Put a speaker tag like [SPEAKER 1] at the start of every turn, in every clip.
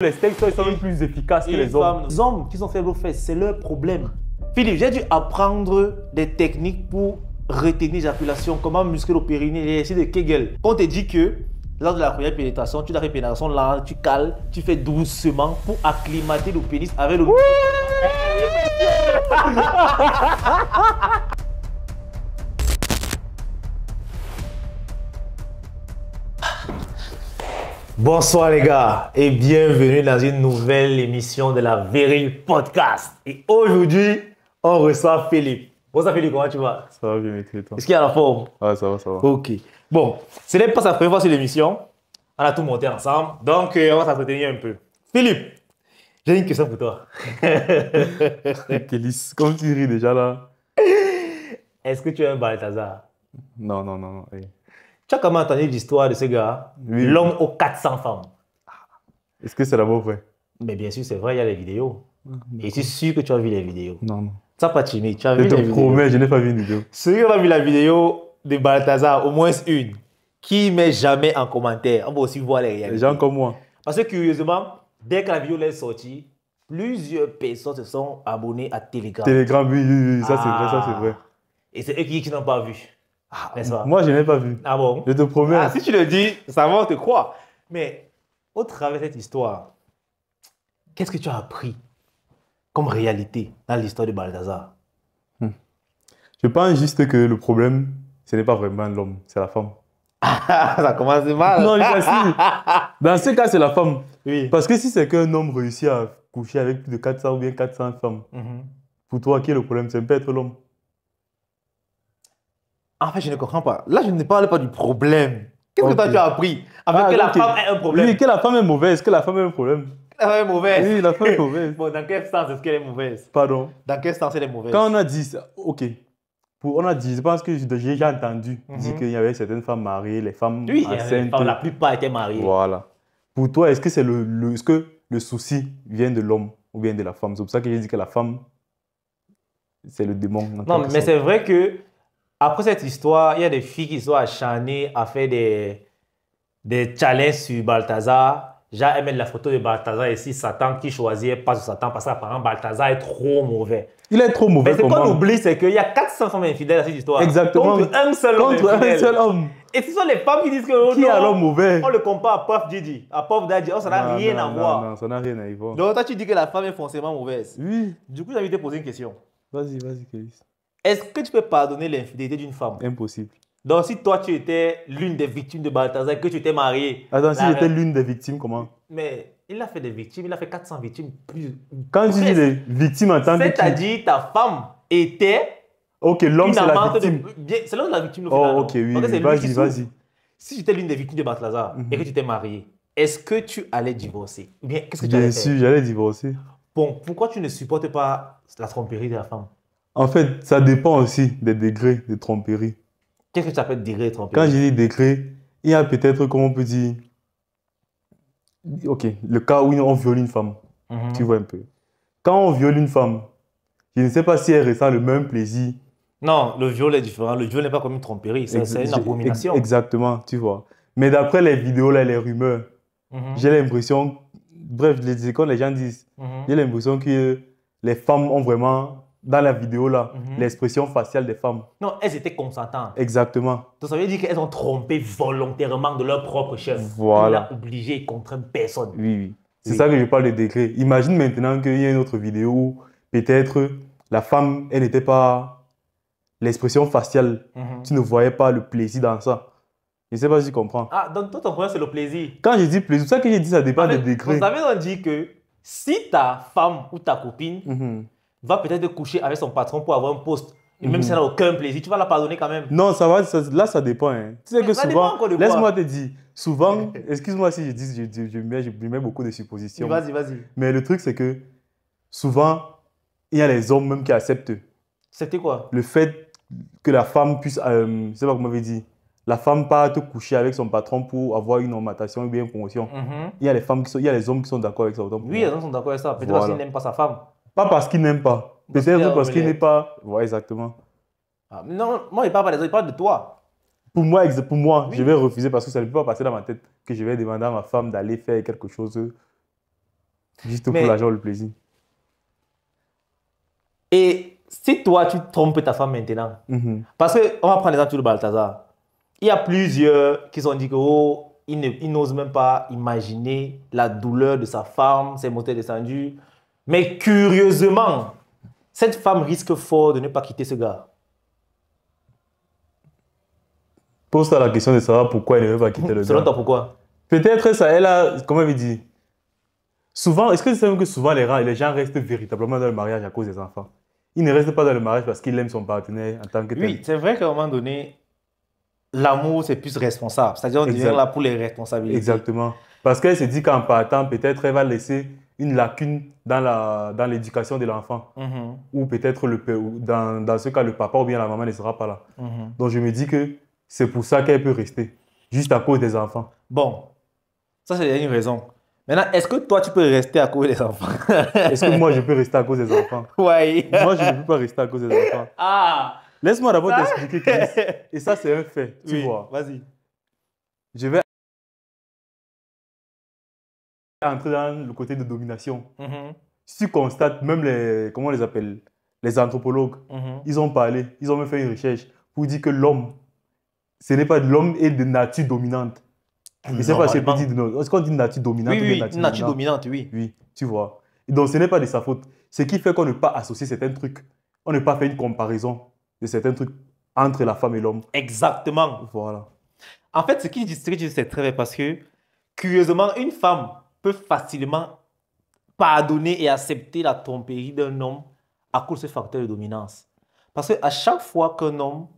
[SPEAKER 1] Les steaks sont même plus efficaces que les hommes.
[SPEAKER 2] Les hommes qui sont faibles aux fesses, c'est leur problème. Philippe, j'ai dû apprendre des techniques pour retenir l'éjaculation, comment muscler le périnée, les exercices de Kegel. Quand on te dit que lors de la première pénétration, tu dois faire pénétration lente, tu cales, tu fais doucement pour acclimater le pénis avec le... Oui. Bonsoir les gars et bienvenue dans une nouvelle émission de la Viril Podcast. Et aujourd'hui, on reçoit Philippe. Bonsoir Philippe, comment tu vas?
[SPEAKER 1] Ça va bien, et toi?
[SPEAKER 2] Est-ce qu'il y a la forme?
[SPEAKER 1] Ah, ça va, ça va.
[SPEAKER 2] Ok. Bon, ce n'est pas sa première fois sur l'émission. On a tout monté ensemble, donc on va s'entretenir un peu. Philippe, j'ai une question pour toi.
[SPEAKER 1] Kélis, comme tu ris déjà là.
[SPEAKER 2] Est-ce que tu es un Balthazar?
[SPEAKER 1] Non, non, non, non. Hey.
[SPEAKER 2] Tu as comment entendu l'histoire de ce gars?
[SPEAKER 1] Oui.
[SPEAKER 2] L'homme aux 400 femmes.
[SPEAKER 1] Est-ce que c'est d'abord vrai?
[SPEAKER 2] Mais bien sûr, c'est vrai, il y a les vidéos. Et je suis sûr que tu as vu les vidéos.
[SPEAKER 1] Non, non.
[SPEAKER 2] Tu n'as pas timide, tu as
[SPEAKER 1] Je
[SPEAKER 2] vu les
[SPEAKER 1] te
[SPEAKER 2] vidéos.
[SPEAKER 1] promets, je n'ai pas vu une vidéo.
[SPEAKER 2] Ceux qui ont vu la vidéo de Balthazar, au moins une, qui ne met jamais en commentaire, on va aussi voir les réalités.
[SPEAKER 1] Les gens comme moi.
[SPEAKER 2] Parce que curieusement, dès que la vidéo est sortie, plusieurs personnes se sont abonnées à Telegram.
[SPEAKER 1] Telegram, oui, oui, oui, ça c'est vrai, ça c'est vrai.
[SPEAKER 2] Et c'est eux qui n'ont pas vu. N'est-ce pas?
[SPEAKER 1] Moi, je n'ai pas vu.
[SPEAKER 2] Ah bon?
[SPEAKER 1] Je te promets.
[SPEAKER 2] Ah, si tu le dis, ça va, on te croit. Mais au travers de cette histoire, qu'est-ce que tu as appris comme réalité dans l'histoire de Balthazar?
[SPEAKER 1] Je pense juste que le problème, ce n'est pas vraiment l'homme, c'est la femme.
[SPEAKER 2] Ça commence mal.
[SPEAKER 1] Non, je t'assure. Dans ce cas, c'est la femme.
[SPEAKER 2] Oui.
[SPEAKER 1] Parce que si c'est qu'un homme réussit à coucher avec plus de 400 ou bien 400 femmes, pour toi, qui est le problème? C'est peut-être l'homme.
[SPEAKER 2] En fait, je ne comprends pas. Là, je ne parle pas du problème. Qu'est-ce que toi, tu as appris? Avec que la
[SPEAKER 1] ok.
[SPEAKER 2] femme ait un problème.
[SPEAKER 1] Oui, que la femme est mauvaise, que la femme a un problème.
[SPEAKER 2] La femme est mauvaise.
[SPEAKER 1] Oui, la femme est mauvaise.
[SPEAKER 2] Bon, dans quel sens est-ce qu'elle est mauvaise?
[SPEAKER 1] Pardon.
[SPEAKER 2] Dans quel sens elle est mauvaise?
[SPEAKER 1] Quand on a dit, ok, on a dit, je pense que j'ai déjà entendu dire qu'il y avait certaines femmes mariées, les femmes
[SPEAKER 2] Oui,
[SPEAKER 1] enceintes.
[SPEAKER 2] la plupart étaient mariées.
[SPEAKER 1] Voilà. Pour toi, est-ce que c'est est-ce que le souci vient de l'homme ou bien de la femme? C'est pour ça que j'ai dit que la femme, c'est le démon.
[SPEAKER 2] Non, mais c'est vrai que après cette histoire, il y a des filles qui sont acharnées à faire des challenges sur Balthazar. Genre, elles mettent la photo de Balthazar ici, Satan qui choisit pas de Satan parce qu'apparemment Balthazar est trop mauvais.
[SPEAKER 1] Il est trop mauvais.
[SPEAKER 2] Mais ce qu'on oublie, c'est qu'il y a 400 femmes infidèles à cette histoire.
[SPEAKER 1] Exactement.
[SPEAKER 2] Contre un seul homme.
[SPEAKER 1] Contre un seul homme.
[SPEAKER 2] Et ce sont les femmes qui disent que oh,
[SPEAKER 1] qui est l'homme mauvais?
[SPEAKER 2] On le compare à Puff Diddy, à Puff Daddy. Oh, ça n'a rien à voir.
[SPEAKER 1] Non, ça n'a rien à y voir.
[SPEAKER 2] Donc toi, tu dis que la femme est forcément mauvaise.
[SPEAKER 1] Oui.
[SPEAKER 2] Du coup, j'ai envie de te poser une question.
[SPEAKER 1] Vas-y, vas-y, Kélis.
[SPEAKER 2] Est-ce que tu peux pardonner l'infidélité d'une femme?
[SPEAKER 1] Impossible.
[SPEAKER 2] Donc, si toi, tu étais l'une des victimes de Balthazar et que tu étais marié...
[SPEAKER 1] Attends, si j'étais l'une des victimes, comment?
[SPEAKER 2] Mais il a fait des victimes, il a fait 400 victimes.
[SPEAKER 1] Quand tu dis des victimes en tant que...
[SPEAKER 2] C'est-à-dire ta femme était...
[SPEAKER 1] Ok, l'homme c'est la victime.
[SPEAKER 2] C'est l'homme la victime.
[SPEAKER 1] Oh, ok, oui, vas-y, vas-y.
[SPEAKER 2] Si j'étais l'une des victimes de Balthazar et que tu étais marié, est-ce que tu allais divorcer? Ou bien, qu'est-ce que tu allais faire?
[SPEAKER 1] Bien sûr, j'allais divorcer.
[SPEAKER 2] Bon, pourquoi tu ne supportes pas la tromperie de la femme?
[SPEAKER 1] En fait, ça dépend aussi des degrés de tromperie.
[SPEAKER 2] Qu'est-ce que tu appelles degré de tromperie?
[SPEAKER 1] Quand je dis degré, il y a peut-être, comment on peut dire, ok, le cas où on viole une femme, tu vois un peu. Quand on viole une femme, je ne sais pas si elle ressent le même plaisir.
[SPEAKER 2] Non, le viol est différent. Le viol n'est pas comme une tromperie, c'est une abomination.
[SPEAKER 1] Exactement, tu vois. Mais d'après les vidéos, là, les rumeurs, j'ai l'impression, bref, quand les gens disent, j'ai l'impression que les femmes ont vraiment... Dans la vidéo là, l'expression faciale des femmes.
[SPEAKER 2] Non, elles étaient consentantes.
[SPEAKER 1] Exactement.
[SPEAKER 2] Donc ça veut dire qu'elles ont trompé volontairement de leur propre chef.
[SPEAKER 1] Voilà.
[SPEAKER 2] Ils l'ont obligé et contraint personne.
[SPEAKER 1] Oui, oui. C'est ça que je parle de degré. Imagine maintenant qu'il y a une autre vidéo où peut-être la femme, elle n'était pas... L'expression faciale, tu ne voyais pas le plaisir dans ça. Je ne sais pas si tu comprends.
[SPEAKER 2] Ah, donc toi ton problème c'est le plaisir.
[SPEAKER 1] Quand je dis plaisir, c'est ça que j'ai dit, ça dépend des degrés.
[SPEAKER 2] Vous savez, on dit que si ta femme ou ta copine va peut-être coucher avec son patron pour avoir un poste, et même si elle n'a aucun plaisir, tu vas la pardonner quand même.
[SPEAKER 1] Non, ça va, là ça dépend. Hein. Tu sais que souvent, laisse-moi te dire, souvent, excuse-moi si je dis, je mets beaucoup de suppositions.
[SPEAKER 2] Vas-y, vas-y.
[SPEAKER 1] Mais le truc c'est que souvent, il y a les hommes même qui acceptent.
[SPEAKER 2] C'était quoi?
[SPEAKER 1] Le fait que la femme puisse, je ne sais pas comment on veut dire, la femme parte coucher avec son patron pour avoir une augmentation ou bien une promotion. Il y a les femmes il y a les hommes qui sont d'accord avec ça.
[SPEAKER 2] Oui, les hommes sont d'accord avec ça. Peut-être parce qu'ils n'aiment pas sa femme.
[SPEAKER 1] Pas parce qu'il n'aime pas. Peut-être parce qu'il n'est pas... Ouais, exactement.
[SPEAKER 2] Ah, non, moi, il ne parle pas des autres, il parle de toi.
[SPEAKER 1] Pour moi, oui. Je vais refuser parce que ça ne peut pas passer dans ma tête que je vais demander à ma femme d'aller faire quelque chose Juste pour l'argent, le plaisir.
[SPEAKER 2] Et si toi, tu trompes ta femme maintenant, parce qu'on va prendre l'exemple de Balthazar, il y a plusieurs qui ont dit que il n'ose même pas imaginer la douleur de sa femme, ses moteurs descendus. Mais curieusement, cette femme risque fort de ne pas quitter ce gars.
[SPEAKER 1] Pose-toi la question de savoir pourquoi elle ne veut pas quitter le gars.
[SPEAKER 2] Selon toi, pourquoi?
[SPEAKER 1] Peut-être ça, elle a, comment elle dit, souvent, est-ce que c'est même que souvent les gens restent véritablement dans le mariage à cause des enfants? Ils ne restent pas dans le mariage parce qu'il aime son partenaire en tant que tel.
[SPEAKER 2] Oui, c'est vrai qu'à un moment donné, l'amour, c'est plus responsable. C'est-à-dire, on devient là pour les responsabilités.
[SPEAKER 1] Exactement. Parce qu'elle se dit qu'en partant, peut-être elle va laisser une lacune dans l'éducation de l'enfant. Ou peut-être dans ce cas, le papa ou bien la maman ne sera pas là. Donc je me dis que c'est pour ça qu'elle peut rester. Juste à cause des enfants.
[SPEAKER 2] Bon, ça c'est une raison. Maintenant, est-ce que toi, tu peux rester à cause des enfants?
[SPEAKER 1] Est-ce que moi, je peux rester à cause des enfants?
[SPEAKER 2] Oui.
[SPEAKER 1] Moi, je ne peux pas rester à cause des enfants.
[SPEAKER 2] Ah!
[SPEAKER 1] Laisse-moi d'abord t'expliquer, Chris. Et ça, c'est un fait, tu vois.
[SPEAKER 2] Vas-y.
[SPEAKER 1] Je vais entrer dans le côté de domination. Si tu constates, même comment on les appelle, les anthropologues, ils ont parlé, ils ont même fait une recherche pour dire que l'homme, ce n'est pas l'homme est de nature dominante. Je ne sais pas si on peut dire est-ce qu'on dit nature dominante ou
[SPEAKER 2] nature nature dominante, oui.
[SPEAKER 1] Oui, tu vois. Et donc, ce n'est pas de sa faute. Ce qui fait qu'on ne peut pas associer certains trucs. On ne peut pas faire une comparaison de certains trucs entre la femme et l'homme.
[SPEAKER 2] Exactement.
[SPEAKER 1] Voilà.
[SPEAKER 2] En fait, ce que tu dis, c'est très vrai parce que, curieusement, une femme peut facilement pardonner et accepter la tromperie d'un homme à cause de ce facteur de dominance. Parce qu'à chaque fois qu'un homme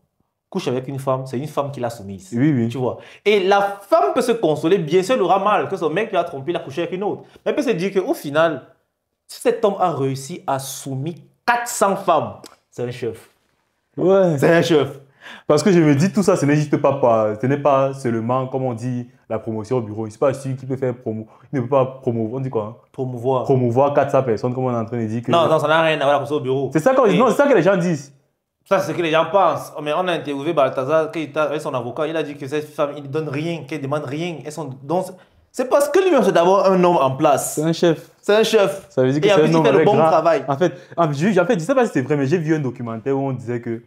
[SPEAKER 2] couche avec une femme, c'est une femme qui l'a soumise.
[SPEAKER 1] Oui, oui.
[SPEAKER 2] Tu vois. Et la femme peut se consoler, bien sûr, elle aura mal que son mec lui a trompé, il a couché avec une autre. Mais elle peut se dire qu'au final, si cet homme a réussi à soumettre 400 femmes, c'est un chef.
[SPEAKER 1] Ouais.
[SPEAKER 2] C'est un chef.
[SPEAKER 1] Parce que je me dis, tout ça, ce n'est pas seulement, comme on dit, la promotion au bureau. Il n'est pas celui qui peut faire promo. Il ne peut pas promouvoir, on dit quoi? Hein? Promouvoir 400 personnes, comme on est en train de dire. Que...
[SPEAKER 2] Non, ça n'a rien à voir avec ça au bureau.
[SPEAKER 1] C'est ça, c'est ça que les gens disent.
[SPEAKER 2] Ça, c'est ce que les gens pensent. Mais on a interviewé Balthazar avec son avocat. Il a dit que cette femme, il ne donne rien, qu'elle ne demande rien. Donc, c'est parce que lui-même, c'est d'avoir un homme en place.
[SPEAKER 1] C'est un chef.
[SPEAKER 2] C'est un chef.
[SPEAKER 1] Ça veut dire que
[SPEAKER 2] c'est un homme
[SPEAKER 1] avec
[SPEAKER 2] le bon travail.
[SPEAKER 1] En fait, je ne sais pas si c'est vrai, mais j'ai vu un documentaire où on disait que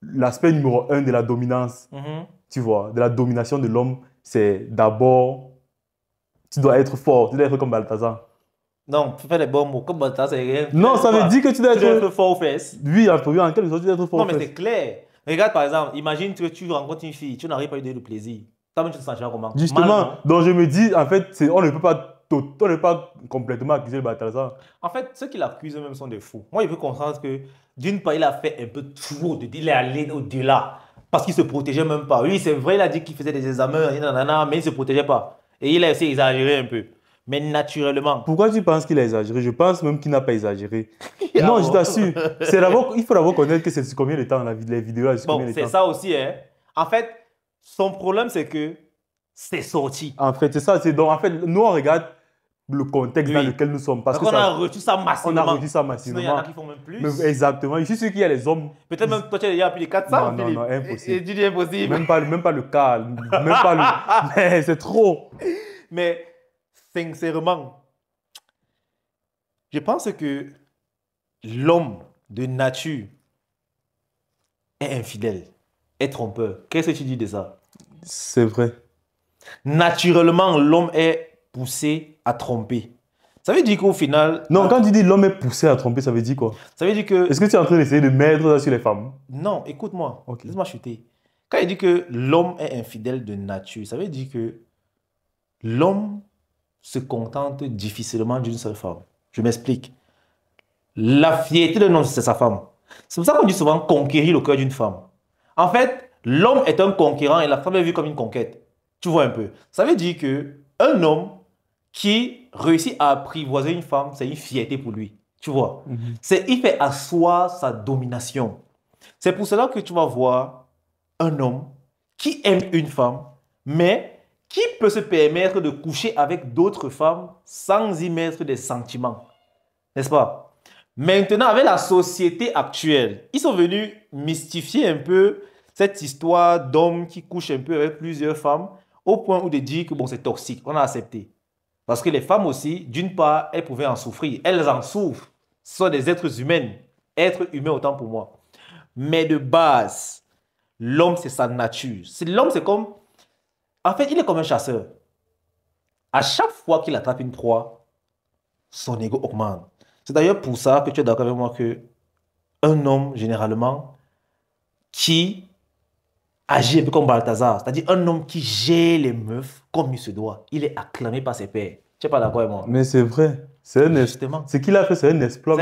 [SPEAKER 1] l'aspect numéro 1 de la dominance, tu vois, de la domination de l'homme, c'est d'abord, tu dois être fort, tu dois être comme Balthazar.
[SPEAKER 2] Non, tu fais les bons mots. Comme Balthazar, c'est rien.
[SPEAKER 1] Non, ça veut dire que tu dois être
[SPEAKER 2] fort aux fesses.
[SPEAKER 1] Oui, en quelque sorte, tu dois être fort aux fesses.
[SPEAKER 2] Non, mais c'est clair. Regarde, par exemple, imagine que tu rencontres une fille, tu n'arrives pas à lui donner le plaisir. Toi-même, tu te sentiras comment?
[SPEAKER 1] Justement, donc je me dis, en fait, on ne peut pas complètement accuser le Balthazar.
[SPEAKER 2] En fait, ceux qui l'accusent eux-mêmes sont des fous. Moi, je veux comprendre que, d'une part, il a fait un peu trop, il est allé au-delà. Parce qu'il ne se protégeait même pas. Oui, c'est vrai, il a dit qu'il faisait des examens, mais il ne se protégeait pas. Et il a essayé d'exagérer un peu. Mais naturellement.
[SPEAKER 1] Pourquoi tu penses qu'il a exagéré? Je pense même qu'il n'a pas exagéré. Non, je t'assure. Il faut d'abord connaître que c'est combien de temps les vidéos là.
[SPEAKER 2] Bon, c'est ça aussi. Hein. En fait, son problème, c'est que c'est sorti.
[SPEAKER 1] En fait, c'est ça. Donc, en fait, nous, on regarde le contexte dans lequel nous sommes. Parce
[SPEAKER 2] qu'on a reçu ça massivement.
[SPEAKER 1] On a reçu ça massivement.
[SPEAKER 2] Sinon, il y en a qui font même plus.
[SPEAKER 1] Mais exactement. Je suis sûr qu'il y a les hommes.
[SPEAKER 2] Peut-être même toi, tu as déjà plus de 400.
[SPEAKER 1] Non, impossible.
[SPEAKER 2] Et tu dis impossible.
[SPEAKER 1] Même pas le cas. Mais c'est trop.
[SPEAKER 2] Mais, sincèrement, je pense que l'homme de nature est infidèle, est trompeur. Qu'est-ce que tu dis de ça?
[SPEAKER 1] C'est vrai.
[SPEAKER 2] Naturellement, l'homme est poussé à tromper. Ça veut dire qu'au final...
[SPEAKER 1] Non, quand tu dis l'homme est poussé à tromper, ça veut dire quoi?
[SPEAKER 2] Ça veut dire que...
[SPEAKER 1] Est-ce que tu es en train d'essayer de mettre ça sur les femmes?
[SPEAKER 2] Non, écoute-moi.
[SPEAKER 1] Okay.
[SPEAKER 2] Laisse-moi chuter. Quand il dit que l'homme est infidèle de nature, ça veut dire que l'homme se contente difficilement d'une seule femme. Je m'explique. La fierté d'un homme, c'est sa femme. C'est pour ça qu'on dit souvent conquérir le cœur d'une femme. En fait, l'homme est un conquérant et la femme est vue comme une conquête. Tu vois un peu. Ça veut dire qu'un homme qui réussit à apprivoiser une femme, c'est une fierté pour lui. Tu vois. Il fait asseoir sa domination. C'est pour cela que tu vas voir un homme qui aime une femme, mais qui peut se permettre de coucher avec d'autres femmes sans y mettre des sentiments. N'est-ce pas? Maintenant, avec la société actuelle, ils sont venus mystifier un peu cette histoire d'hommes qui couchent un peu avec plusieurs femmes au point où de dire que bon, c'est toxique, on a accepté. Parce que les femmes aussi, d'une part, elles pouvaient en souffrir. Elles en souffrent. Ce sont des êtres humains. Êtres humains autant pour moi. Mais de base, l'homme, c'est sa nature. L'homme, c'est comme... En fait, il est comme un chasseur. À chaque fois qu'il attrape une proie, son ego augmente. C'est d'ailleurs pour ça que tu es d'accord avec moi que un homme, généralement, qui agit un peu comme Balthazar, c'est-à-dire un homme qui gère les meufs comme il se doit, il est acclamé par ses pairs. Tu n'es pas d'accord avec moi?
[SPEAKER 1] Mais c'est vrai.
[SPEAKER 2] Justement.
[SPEAKER 1] Ce qu'il a fait, c'est un exploit.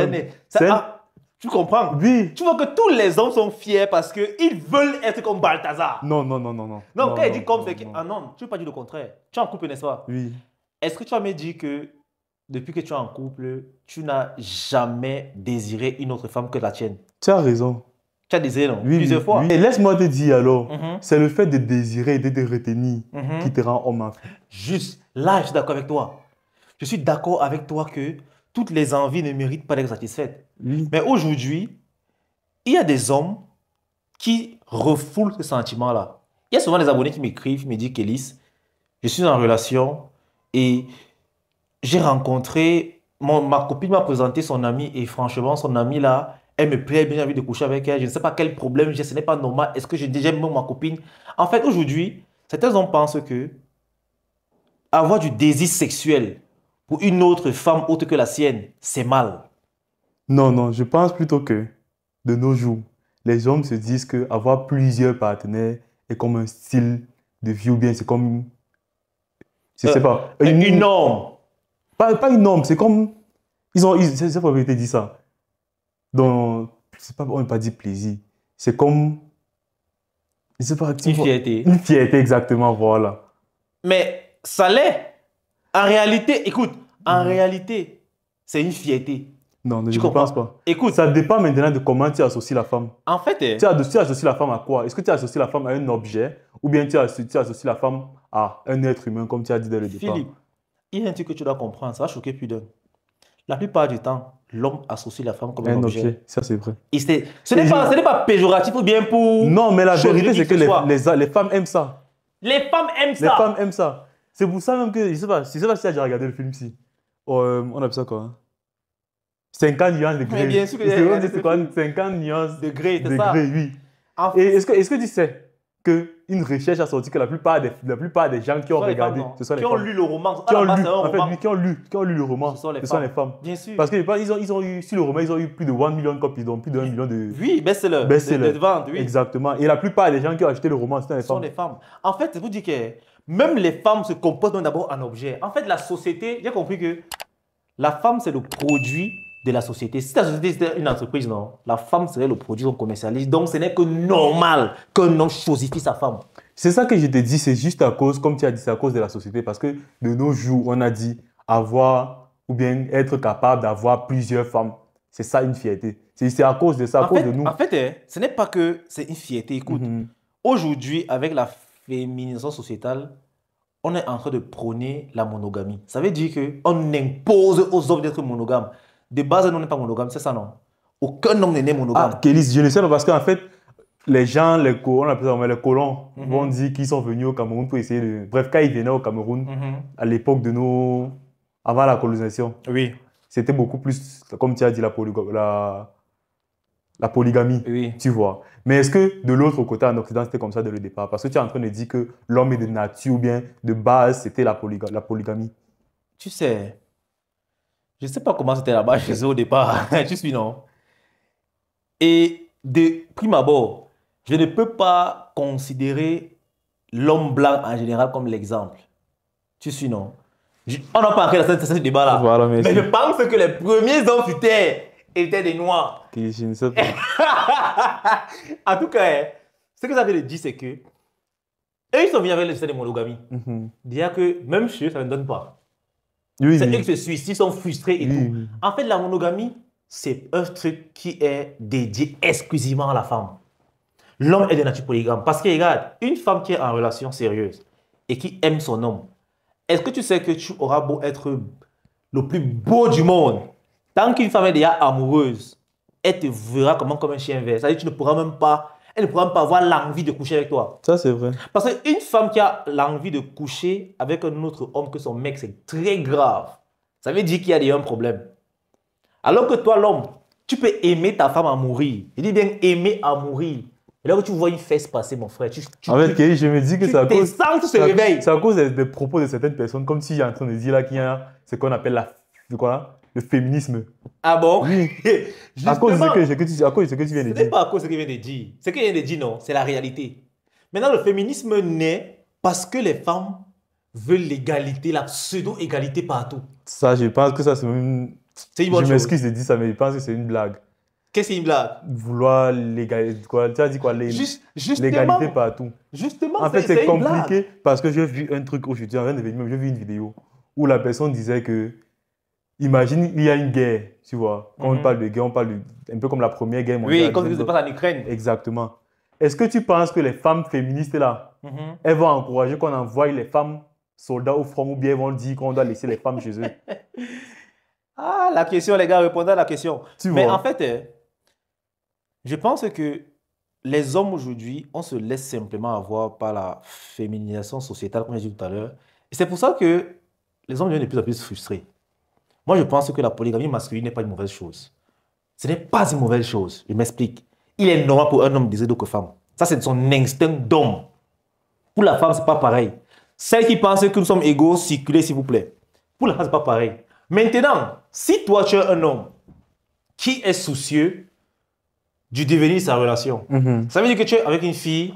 [SPEAKER 2] Tu comprends?
[SPEAKER 1] Oui.
[SPEAKER 2] Tu vois que tous les hommes sont fiers parce qu'ils veulent être comme Balthazar.
[SPEAKER 1] Non.
[SPEAKER 2] Non, quand il dit comme, c'est que... Ah non, tu ne veux pas dire le contraire. Tu es en couple, n'est-ce pas?
[SPEAKER 1] Oui.
[SPEAKER 2] Est-ce que tu as me dit que depuis que tu es en couple, tu n'as jamais désiré une autre femme que la tienne?
[SPEAKER 1] Tu as raison.
[SPEAKER 2] Tu as désiré, non?
[SPEAKER 1] Oui,
[SPEAKER 2] Plusieurs fois.
[SPEAKER 1] Oui. Et laisse-moi te dire alors, c'est le fait de désirer et de te retenir qui te rend homme.
[SPEAKER 2] Juste, là, je suis d'accord avec toi. Je suis d'accord avec toi que toutes les envies ne méritent pas d'être satisfaites.
[SPEAKER 1] Oui.
[SPEAKER 2] Mais aujourd'hui, il y a des hommes qui refoulent ce sentiment-là. Il y a souvent des abonnés qui m'écrivent, me disent qu'Élise, je suis en relation et j'ai rencontré, ma copine m'a présenté son amie et franchement, son amie là, elle me plaît bien, j'ai envie de coucher avec elle. Je ne sais pas quel problème j'ai, ce n'est pas normal. Est-ce que j'aime ma copine? En fait, aujourd'hui, certains hommes pensent que avoir du désir sexuel pour une autre femme autre que la sienne, c'est mal.
[SPEAKER 1] Non, je pense plutôt que de nos jours, les hommes se disent qu'avoir plusieurs partenaires est comme un style de vie ou bien c'est comme... Je sais pas.
[SPEAKER 2] Une norme.
[SPEAKER 1] Pas une norme, c'est comme... C'est pas vérité dit ça. Donc, c'est pas, on ne peut pas dire plaisir. C'est comme... Je sais pas,
[SPEAKER 2] une fierté.
[SPEAKER 1] Une fierté, exactement, voilà.
[SPEAKER 2] Mais ça l'est. En réalité, écoute, en réalité, c'est une fierté.
[SPEAKER 1] Non, je ne pense pas.
[SPEAKER 2] Écoute,
[SPEAKER 1] ça dépend maintenant de comment tu associes la femme.
[SPEAKER 2] En fait,
[SPEAKER 1] tu associes la femme à quoi? Est-ce que tu associes la femme à un objet ou bien tu associes la femme à un être humain, comme tu as dit dès le départ?
[SPEAKER 2] Philippe, il y a un truc que tu dois comprendre, ça va choquer plus d'un. La plupart du temps, l'homme associe la femme comme un objet.
[SPEAKER 1] Ça, c'est vrai.
[SPEAKER 2] Ce n'est pas péjoratif ou bien pour...
[SPEAKER 1] Non, mais la vérité, c'est que les femmes aiment ça.
[SPEAKER 2] Les femmes aiment ça.
[SPEAKER 1] Les femmes aiment ça. C'est pour ça même que, je ne sais pas si tu as déjà regardé le film ici. On appelle ça quoi, hein? 50 nuances de gré.
[SPEAKER 2] Mais bien sûr que
[SPEAKER 1] c'est quoi 50 nuances
[SPEAKER 2] de gré, c'est ça?
[SPEAKER 1] Oui. Et est-ce que tu sais qu'une recherche a sorti que la plupart des gens qui ont regardé,
[SPEAKER 2] ce sont les femmes. Qui ont lu le roman. Qui
[SPEAKER 1] ont lu le roman, ce sont les femmes.
[SPEAKER 2] Bien sûr.
[SPEAKER 1] Parce qu'ils ont eu, sur le roman, ils ont eu plus de 1 million de copies, donc plus de 1 million de...
[SPEAKER 2] Oui, best-seller. De vente, oui.
[SPEAKER 1] Exactement. Et la plupart des gens qui ont acheté le roman, ce
[SPEAKER 2] sont les femmes. En fait, c'est pour dire que même les femmes se comportent d'abord en objet. En fait, la société, j'ai compris que la femme, c'est le produit de la société. Si la société c'était une entreprise, non, la femme serait le produit qu'on commercialise. Donc, ce n'est que normal qu'un homme choisisse sa femme.
[SPEAKER 1] C'est ça que je te dis, c'est juste à cause, comme tu as dit, c'est à cause de la société. Parce que de nos jours, on a dit avoir ou bien être capable d'avoir plusieurs femmes. C'est ça une fierté. C'est à cause de ça, à cause de nous.
[SPEAKER 2] En fait, ce n'est pas que c'est une fierté. Écoute, aujourd'hui, avec la féminisation sociétale, on est en train de prôner la monogamie. Ça veut dire qu'on impose aux hommes d'être monogames. De base, on n'est pas monogame, c'est ça, non? Aucun homme n'est né monogame.
[SPEAKER 1] Ah, Kélis, je ne sais pas parce qu'en fait, les gens, on appelle ça les colons, vont dire qu'ils sont venus au Cameroun pour essayer de... Bref, quand ils venaient au Cameroun, à l'époque de nos... Avant la colonisation,
[SPEAKER 2] oui,
[SPEAKER 1] c'était beaucoup plus, comme tu as dit, la polygamie,
[SPEAKER 2] oui.
[SPEAKER 1] Tu vois. Mais est-ce que de l'autre côté, en Occident, c'était comme ça dès le départ? Parce que tu es en train de dire que l'homme est de nature ou bien de base, c'était la polygamie.
[SPEAKER 2] Tu sais... Je ne sais pas comment c'était là-bas chez eux au départ. Tu suis, non? Et de prime abord, je ne peux pas considérer l'homme blanc en général comme l'exemple. Tu suis, non? On n'a pas entré dans ce débat-là.
[SPEAKER 1] Voilà,
[SPEAKER 2] mais je pense que les premiers hommes sur Terre étaient des Noirs.
[SPEAKER 1] Je ne sais pas.
[SPEAKER 2] En tout cas, ce que ça veut dire, c'est que eux, ils sont venus avec le système de monogamie. Dire que même chez eux, ça ne donne pas.
[SPEAKER 1] Oui,
[SPEAKER 2] c'est eux qui se suicident, sont frustrés et tout. En fait, la monogamie, c'est un truc qui est dédié exclusivement à la femme. L'homme est de nature polygame. Parce que regarde, une femme qui est en relation sérieuse et qui aime son homme, est-ce que tu sais que tu auras beau être le plus beau du monde, tant qu'une femme est déjà amoureuse, elle te verra comme un chien vert. C'est-à-dire que tu ne pourras même pas elle ne pourra même pas avoir l'envie de coucher avec toi.
[SPEAKER 1] Ça, c'est vrai.
[SPEAKER 2] Parce qu'une femme qui a l'envie de coucher avec un autre homme que son mec, c'est très grave. Ça veut dire qu'il y a un problème. Alors que toi, l'homme, tu peux aimer ta femme à mourir. Je dis bien aimer à mourir. Et là où tu vois une fesse passer, mon frère,
[SPEAKER 1] en fait, Kelly, je me dis que c'est à cause...
[SPEAKER 2] se réveille.
[SPEAKER 1] C'est à cause des propos de certaines personnes, comme si j'ai en train de dire là qu'il y a ce qu'on appelle le féminisme.
[SPEAKER 2] Ah bon?
[SPEAKER 1] Oui. À cause de ce que tu viens de dire.
[SPEAKER 2] Ce n'est pas à cause de ce qu'il vient de dire. Ce qu'il vient de dire, non, c'est la réalité. Maintenant, le féminisme naît parce que les femmes veulent l'égalité, la pseudo-égalité partout.
[SPEAKER 1] Ça, je pense que ça, c'est même...
[SPEAKER 2] C'est une bonne chose.
[SPEAKER 1] Je m'excuse de dire ça, mais je pense que c'est une blague.
[SPEAKER 2] Qu'est-ce que c'est une blague?
[SPEAKER 1] Vouloir l'égalité, tu as dit quoi? L'égalité partout.
[SPEAKER 2] Justement,
[SPEAKER 1] en fait, c'est compliqué parce que j'ai vu un truc aujourd'hui, j'ai vu une vidéo où la personne disait que, imagine, il y a une guerre, tu vois. Quand on parle de guerre, on parle un peu comme la première guerre mondiale.
[SPEAKER 2] Oui, comme ça se passe en Ukraine.
[SPEAKER 1] Exactement. Est-ce que tu penses que les femmes féministes là, elles vont encourager qu'on envoie les femmes soldats au front ou bien elles vont dire qu'on doit laisser les femmes chez eux?
[SPEAKER 2] Ah, la question, les gars, répondez à la question.
[SPEAKER 1] Mais
[SPEAKER 2] en fait, je pense que les hommes aujourd'hui, on se laisse simplement avoir par la féminisation sociétale, comme j'ai dit tout à l'heure. Et c'est pour ça que les hommes deviennent de plus en plus frustrés. Moi, je pense que la polygamie masculine n'est pas une mauvaise chose. Ce n'est pas une mauvaise chose. Je m'explique. Il est normal pour un homme de désirer d'autres femmes. Ça, c'est son instinct d'homme. Pour la femme, ce n'est pas pareil. Celle qui pense que nous sommes égaux, circulez, s'il vous plaît. Pour la femme, ce n'est pas pareil. Maintenant, si toi, tu es un homme qui est soucieux du devenir de sa relation, ça veut dire que tu es avec une fille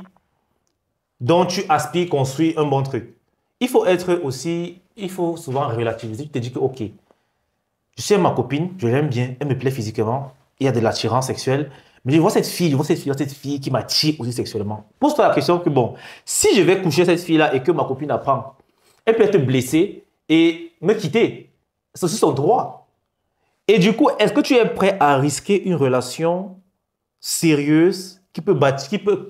[SPEAKER 2] dont tu aspires construire un bon truc. Il faut souvent relativiser. Tu te dis que, ok, je suis ma copine, je l'aime bien, elle me plaît physiquement, il y a de l'attirance sexuelle, mais je vois cette fille qui m'attire aussi sexuellement. Pose-toi la question que, bon, si je vais coucher cette fille-là et que ma copine apprend, elle peut être blessée et me quitter. C'est aussi son droit. Et du coup, est-ce que tu es prêt à risquer une relation sérieuse qui peut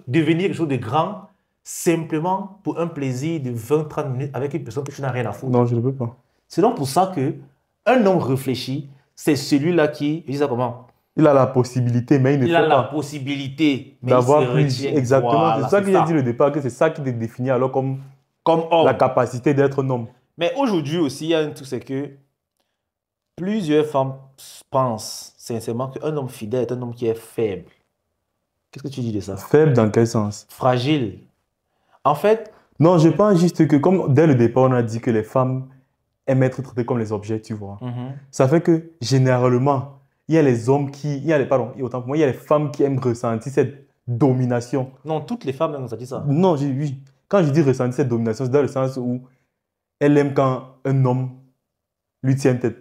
[SPEAKER 2] devenir quelque chose de grand simplement pour un plaisir de 20-30 minutes avec une personne que tu n'as rien à foutre?
[SPEAKER 1] Non, je ne peux pas.
[SPEAKER 2] C'est donc pour ça qu'un homme réfléchi, c'est celui-là qui, je dis ça comment?
[SPEAKER 1] Il a la possibilité, mais il ne fait pas.
[SPEAKER 2] Il a la possibilité, mais
[SPEAKER 1] d'avoir
[SPEAKER 2] il se
[SPEAKER 1] plus.
[SPEAKER 2] retient.
[SPEAKER 1] Exactement.
[SPEAKER 2] Voilà,
[SPEAKER 1] c'est ça qu'il a dit au départ, que c'est ça qui te définit alors comme
[SPEAKER 2] homme.
[SPEAKER 1] La capacité d'être un homme.
[SPEAKER 2] Mais aujourd'hui aussi, il y a un truc, c'est que plusieurs femmes pensent sincèrement qu'un homme fidèle est un homme qui est faible. Qu'est-ce que tu dis de ça?
[SPEAKER 1] Faible dans quel sens?
[SPEAKER 2] Fragile. En fait...
[SPEAKER 1] Non, je pense juste que comme dès le départ, on a dit que les femmes aiment être traitées comme les objets, tu vois. Ça fait que généralement, il y a les hommes qui... il y a les femmes qui aiment ressentir cette domination.
[SPEAKER 2] Non, toutes les femmes aiment ressentir ça.
[SPEAKER 1] Non, oui. Quand je dis ressentir cette domination, c'est dans le sens où elle aime quand un homme lui tient tête.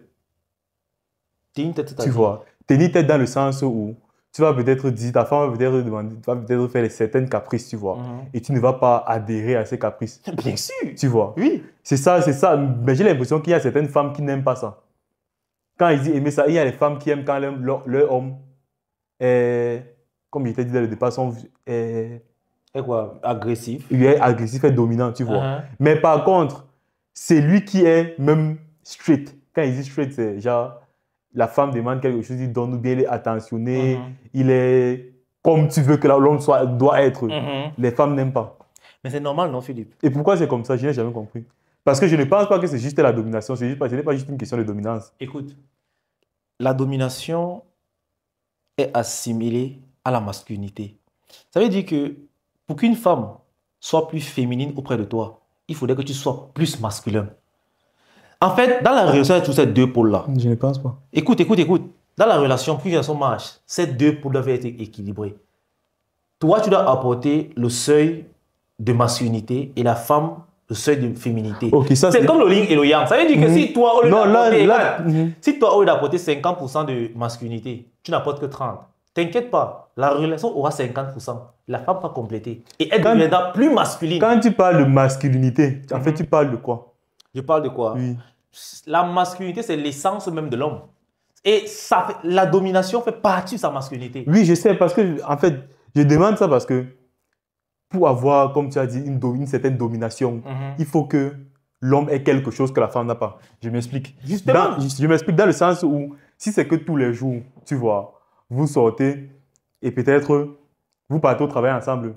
[SPEAKER 2] Tenir tête,
[SPEAKER 1] tu vois. Tenir tête dans le sens où tu vas peut-être dire, ta femme va peut-être demander, tu vas peut-être faire certaines caprices, tu vois. Et tu ne vas pas adhérer à ces caprices.
[SPEAKER 2] Bien sûr.
[SPEAKER 1] Tu vois.
[SPEAKER 2] Oui.
[SPEAKER 1] C'est ça. Mais j'ai l'impression qu'il y a certaines femmes qui n'aiment pas ça. Quand ils disent aimer ça, il y a les femmes qui aiment quand leur homme est, comme il était dit dès le départ,
[SPEAKER 2] est quoi? Agressif.
[SPEAKER 1] Il est agressif et dominant, tu vois. Mais par contre, c'est lui qui est même straight. Quand il dit straight, c'est genre, la femme demande quelque chose, il donne ou bien il est attentionné, il est comme tu veux que l'homme doit être. Les femmes n'aiment pas.
[SPEAKER 2] Mais c'est normal, non, Philippe?
[SPEAKER 1] Et pourquoi c'est comme ça? Je n'ai jamais compris. Parce que je ne pense pas que c'est juste la domination, ce n'est pas juste une question de dominance.
[SPEAKER 2] Écoute, la domination est assimilée à la masculinité. Ça veut dire que pour qu'une femme soit plus féminine auprès de toi, il faudrait que tu sois plus masculin. En fait, dans la relation, il y a tous ces deux pôles-là.
[SPEAKER 1] Je ne pense pas.
[SPEAKER 2] Écoute. Dans la relation, plus une relation marche, ces deux pôles doivent être équilibrés. Toi, tu dois apporter le seuil de masculinité et la femme, le seuil de féminité.
[SPEAKER 1] Okay,
[SPEAKER 2] c'est comme le yin et le yang. Ça veut dire que si toi, au lieu d'apporter 50% de masculinité, tu n'apportes que 30%. T'inquiète pas, la relation aura 50%. La femme va compléter. Et elle deviendra plus masculine.
[SPEAKER 1] Quand tu parles de masculinité, en fait, tu parles de quoi?
[SPEAKER 2] Je parle de quoi?
[SPEAKER 1] Oui.
[SPEAKER 2] La masculinité, c'est l'essence même de l'homme. Et la domination fait partie de sa masculinité.
[SPEAKER 1] Oui, je sais, parce que, en fait, je demande ça parce que pour avoir, comme tu as dit, une certaine domination, il faut que l'homme ait quelque chose que la femme n'a pas. Je m'explique.
[SPEAKER 2] Justement.
[SPEAKER 1] Je m'explique dans le sens où, si c'est que tous les jours, tu vois, vous sortez et peut-être Vous partez au travail ensemble.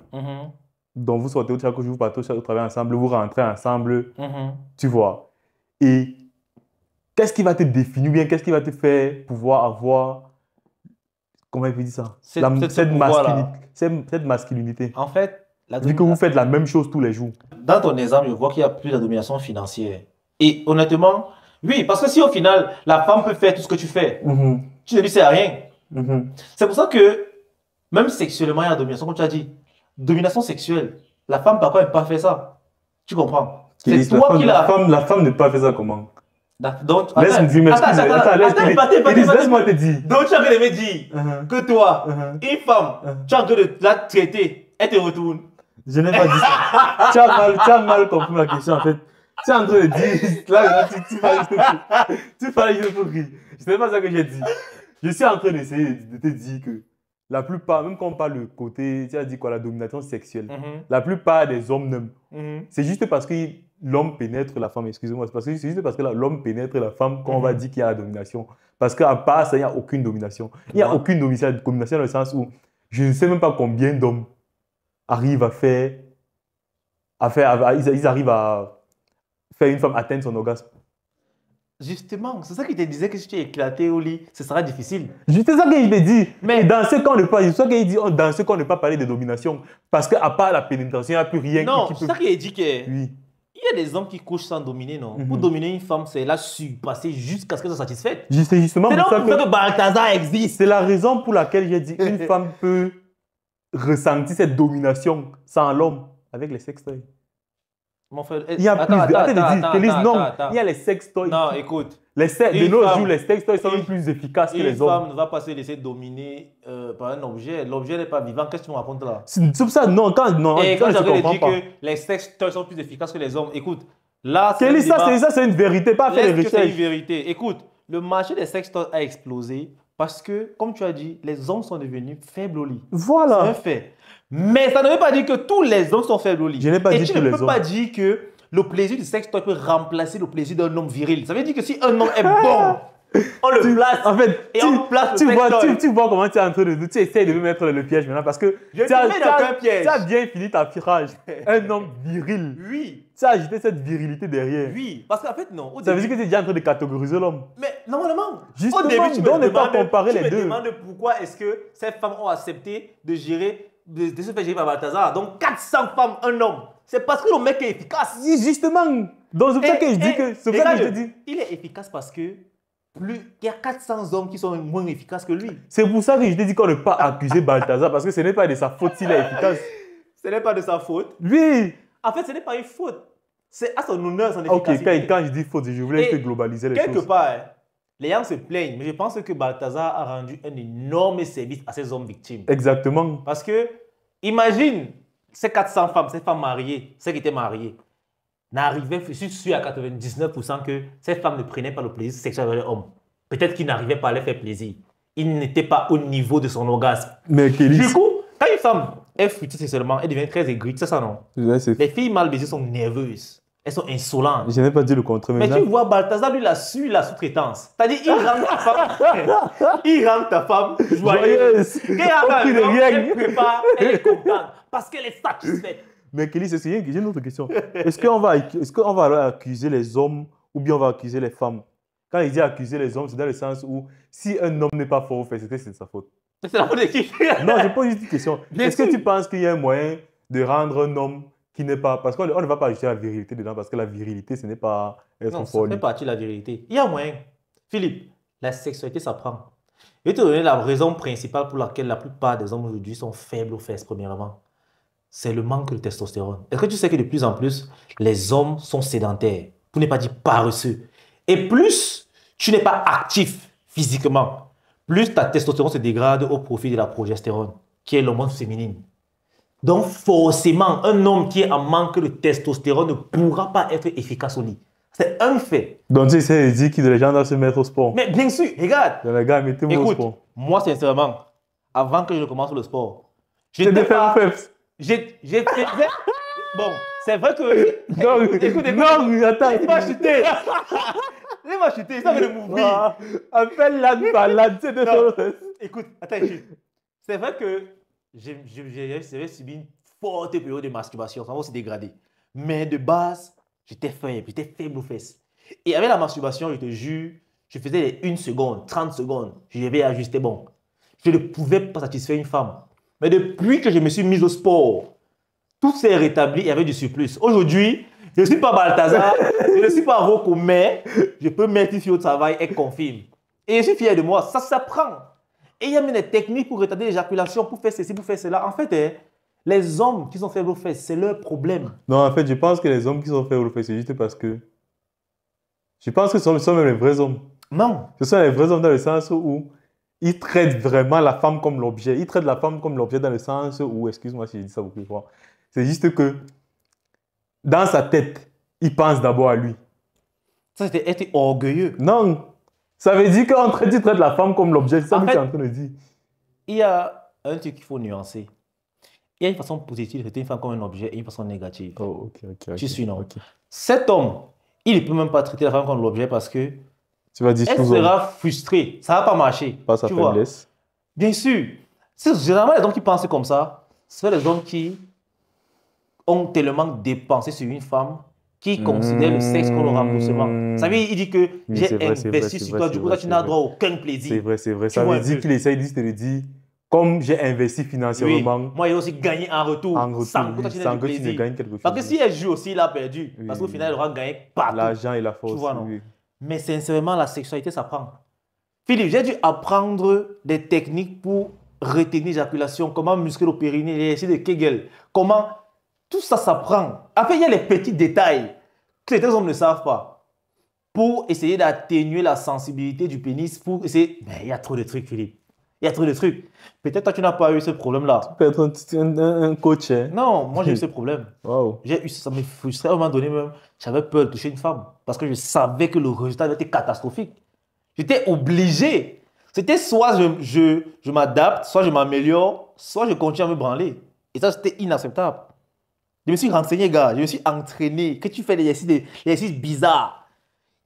[SPEAKER 1] Donc, vous sortez chaque jour, vous partez au travail ensemble, vous rentrez ensemble. Tu vois. Et qu'est-ce qui va te définir bien? Qu'est-ce qui va te faire pouvoir avoir, comment il peut dire ça? Cette masculinité.
[SPEAKER 2] En fait,
[SPEAKER 1] vu que vous faites la même chose tous les jours.
[SPEAKER 2] Dans ton exemple, je vois qu'il y a plus de domination financière. Et honnêtement, oui, parce que si au final, la femme peut faire tout ce que tu fais, tu ne lui sers à rien. C'est pour ça que, même sexuellement, il y a domination, comme tu as dit. Domination sexuelle. La femme, par contre, elle ne peut pas faire ça. Tu comprends?
[SPEAKER 1] C'est toi qui la femme ne peut pas faire ça comment?
[SPEAKER 2] Donc,
[SPEAKER 1] laisse-moi te dire.
[SPEAKER 2] Donc, tu as envie de me dire que toi, une femme, tu as envie de la traiter, elle te retourne.
[SPEAKER 1] Je n'ai pas dit ça. tu as mal compris ma question en fait. Tu es en train de dire. Là, tu parles juste pour rire. Ce n'est pas ça que j'ai dit. Je suis en train d'essayer de te dire que la plupart, même quand on parle de côté, tu as dit quoi, la domination sexuelle, la plupart des hommes n'aiment. C'est juste parce que l'homme pénètre la femme, excusez-moi, c'est juste parce que l'homme pénètre la femme qu'on va dire qu'il y a la domination. Parce qu'à part ça, il n'y a aucune domination. Il n'y a aucune domination dans le sens où je ne sais même pas combien d'hommes arrivent ils arrivent à faire une femme atteindre son orgasme.
[SPEAKER 2] Justement, c'est ça qui te disait que si tu es éclaté au lit, ce sera difficile.
[SPEAKER 1] C'est ça qu'il me dit. Mais dans ce cas, dans ce qu'on ne peut pas parler de domination. Parce qu'à part la pénétration, il n'y a plus rien.
[SPEAKER 2] Non, c'est ça qu'il dit que.
[SPEAKER 1] Oui.
[SPEAKER 2] Il y a des hommes qui couchent sans dominer, non? Pour dominer une femme, c'est la surpasser jusqu'à ce qu'elle soit satisfaite.
[SPEAKER 1] C'est justement
[SPEAKER 2] pour ça que Balthazar existe.
[SPEAKER 1] C'est la raison pour laquelle j'ai dit qu'une femme peut ressentir cette domination sans l'homme avec les sextoys.
[SPEAKER 2] Mon frère,
[SPEAKER 1] il y a plus il y a les sextoys.
[SPEAKER 2] Non, écoute.
[SPEAKER 1] De nos jours, les sextoys sont plus efficaces que les hommes.
[SPEAKER 2] Une femme ne va pas se laisser dominer par un objet. L'objet n'est pas vivant. Qu'est-ce que tu me racontes là?
[SPEAKER 1] C'est ça, non. Quand
[SPEAKER 2] j'avais dit que les sextoys sont plus efficaces que les hommes, écoute. Là,
[SPEAKER 1] ça, c'est une vérité, pas faire les recherches.
[SPEAKER 2] C'est une vérité. Écoute, le marché des sextoys a explosé parce que, comme tu as dit, les hommes sont devenus faibles au lit.
[SPEAKER 1] Voilà.
[SPEAKER 2] C'est un fait. Mais ça ne veut pas dire que tous les hommes sont faibles au lit.
[SPEAKER 1] Je n'ai pas dit
[SPEAKER 2] tu ne peux pas dire que le plaisir du sexe peut remplacer le plaisir d'un homme viril. Ça veut dire que si un homme est bon, on le place.
[SPEAKER 1] En fait,
[SPEAKER 2] on place le sexe.
[SPEAKER 1] Tu vois comment tu es en train de... Tu essaies de me mettre le piège maintenant parce que tu as bien fini ta tirage. Un homme viril.
[SPEAKER 2] Oui.
[SPEAKER 1] Tu as ajouté cette virilité derrière.
[SPEAKER 2] Oui. Parce qu'en fait, non.
[SPEAKER 1] Ça veut dire que tu es déjà en train de catégoriser l'homme.
[SPEAKER 2] Mais normalement.
[SPEAKER 1] Justement, on ne peut pas comparer les deux.
[SPEAKER 2] Je me demande pourquoi est-ce que ces femmes ont accepté de gérer, de se faire gérer par Balthazar. Donc 400 femmes, un homme. C'est parce que le mec est efficace.
[SPEAKER 1] Justement. Donc c'est ça que je dis que... C'est ça que je te dis.
[SPEAKER 2] Il est efficace parce que il y a 400 hommes qui sont moins efficaces que lui.
[SPEAKER 1] C'est pour ça que je te dis qu'on ne peut pas accuser Balthazar parce que ce n'est pas de sa faute s'il est efficace.
[SPEAKER 2] Ce n'est pas de sa faute.
[SPEAKER 1] Oui.
[SPEAKER 2] En fait, ce n'est pas une faute. C'est à son honneur, son efficacité.
[SPEAKER 1] Ok, quand je dis faute, je voulais juste globaliser les choses.
[SPEAKER 2] Quelque part, les gens se plaignent, mais je pense que Balthazar a rendu un énorme service à ces hommes victimes.
[SPEAKER 1] Exactement.
[SPEAKER 2] Parce que, imagine, ces 400 femmes, ces femmes mariées, celles qui étaient mariées, n'arrivaient, je suis sûr à 99% que ces femmes ne prenaient pas le plaisir sexuel avec les hommes. Peut-être qu'ils n'arrivaient pas à leur faire plaisir. Ils n'étaient pas au niveau de son orgasme.
[SPEAKER 1] Mais
[SPEAKER 2] du coup, quand une femme est frustrée sexuellement, elle devient très aigrie, c'est ça non? Les filles mal baisées sont nerveuses. Elles sont insolentes.
[SPEAKER 1] Je n'ai pas dit le contraire.
[SPEAKER 2] Mais tu vois, Balthazar, lui, il a su la sous-traitance. C'est-à-dire, il rend ta femme joyeuse. Elle prépare, elle est contente parce qu'elle est satisfaite.
[SPEAKER 1] Mais Kelly, j'ai une autre question. Est-ce qu'on va alors accuser les hommes ou bien on va accuser les femmes? Quand il dit accuser les hommes, c'est dans le sens où si un homme n'est pas fort au fait, c'est de sa faute.
[SPEAKER 2] C'est la faute de qui?
[SPEAKER 1] Non, je pose juste une question. Est-ce que tu penses qu'il y a un moyen de rendre un homme qui n'est pas... Parce qu'on ne va pas ajouter la virilité dedans, parce que la virilité, ce n'est pas être fort.
[SPEAKER 2] Non, ça fait partie de la virilité. Il y a un moyen. Philippe, la sexualité s'apprend. Je vais te donner la raison principale pour laquelle la plupart des hommes aujourd'hui sont faibles aux fesses, premièrement. C'est le manque de testostérone. Est-ce que tu sais que de plus en plus, les hommes sont sédentaires, pour ne pas dire paresseux. Et plus tu n'es pas actif physiquement, plus ta testostérone se dégrade au profit de la progestérone, qui est l'hormone féminine. Donc forcément, un homme qui est en manque de testostérone ne pourra pas être efficace au lit. C'est un fait.
[SPEAKER 1] Donc tu sais, il dit que les gens doivent se mettre au sport.
[SPEAKER 2] Mais bien sûr, regarde.
[SPEAKER 1] Les gars, mettez-moi au sport.
[SPEAKER 2] Moi sincèrement, avant que je commence le sport,
[SPEAKER 1] j'ai fait un peps.
[SPEAKER 2] Bon, c'est vrai que...
[SPEAKER 1] Non, attends.
[SPEAKER 2] Il va chuter. Il va chuter, ça va le mouvement.
[SPEAKER 1] Appelle l'âne par l'âne, c'est de choses.
[SPEAKER 2] Écoute, attends, chute. C'est vrai que j'avais subi une forte période de masturbation. Ça m'a aussi dégradé. Mais de base, j'étais faible aux fesses. Et avec la masturbation, je te jure, je faisais les 1 seconde, 30 secondes. Je vais ajuster bon. Je ne pouvais pas satisfaire une femme. Mais depuis que je me suis mis au sport, tout s'est rétabli et il y avait du surplus. Aujourd'hui, je ne suis pas Balthazar, je ne suis pas Rocco, mais je peux mettre une fille au travail et confirme. Et je suis fier de moi, ça s'apprend. Et il y a même des techniques pour retarder l'éjaculation, pour faire ceci, pour faire cela. En fait, les hommes qui sont faibles aux fesses, c'est leur problème.
[SPEAKER 1] Non, en fait, je pense que les hommes qui sont faibles aux fesses, c'est juste parce que... Je pense que ce sont même les vrais hommes.
[SPEAKER 2] Non.
[SPEAKER 1] Ce sont les vrais hommes dans le sens où ils traitent vraiment la femme comme l'objet. Ils traitent la femme comme l'objet dans le sens où, excuse-moi si je dis ça beaucoup de fois, c'est juste que dans sa tête, il pense d'abord à lui.
[SPEAKER 2] Ça, c'était être orgueilleux.
[SPEAKER 1] Non. Ça veut dire qu'en train, tu traites la femme comme l'objet. C'est ça que tu es en train de dire.
[SPEAKER 2] Il y a un truc qu'il faut nuancer. Il y a une façon positive de traiter une femme comme un objet et une façon négative.
[SPEAKER 1] Oh, ok.
[SPEAKER 2] Tu suis, non?
[SPEAKER 1] Okay.
[SPEAKER 2] Cet homme, il ne peut même pas traiter la femme comme l'objet parce que
[SPEAKER 1] tu vas dire
[SPEAKER 2] elle sera frustrée. Ça ne va pas marcher.
[SPEAKER 1] Pas sa faiblesse.
[SPEAKER 2] Bien sûr. C'est généralement les hommes qui pensent comme ça. Ce sont les hommes qui ont tellement dépensé sur une femme qui considère le sexe comme le remboursement. Ça veut dire, il dit que j'ai investi sur toi, du coup, toi, tu n'as droit à aucun plaisir.
[SPEAKER 1] C'est vrai. Ça veut dire qu'il essaye de te dire, comme j'ai investi financièrement.
[SPEAKER 2] Oui. Moi, j'ai aussi gagné en retour. Sans que toi, tu n'aies du plaisir.
[SPEAKER 1] Gagnes quelque chose.
[SPEAKER 2] Parce que si elle joue aussi, il a perdu. Parce qu'au final, elle aura gagné partout.
[SPEAKER 1] L'argent et la force.
[SPEAKER 2] Tu vois, non? Mais sincèrement, la sexualité s'apprend. Philippe, j'ai dû apprendre des techniques pour retenir l'éjaculation, comment muscler le périnée, les exercices de Kegel, comment... Tout ça s'apprend. Après, il y a les petits détails que les hommes ne savent pas. Pour essayer d'atténuer la sensibilité du pénis, pour essayer... Mais il y a trop de trucs, Philippe. Il y a trop de trucs. Peut-être toi, tu n'as pas eu ce problème-là.
[SPEAKER 1] Tu peux être un coach. Hein?
[SPEAKER 2] Non, moi, j'ai eu ce problème.
[SPEAKER 1] Wow.
[SPEAKER 2] J'ai eu ça, me frustrait. À un moment donné, même, j'avais peur de toucher une femme parce que je savais que le résultat avait été catastrophique. J'étais obligé. C'était soit je m'adapte, soit je m'améliore, soit je continue à me branler. Et ça, c'était inacceptable. Je me suis renseigné, gars. Je me suis entraîné. Que tu fais des exercices bizarres.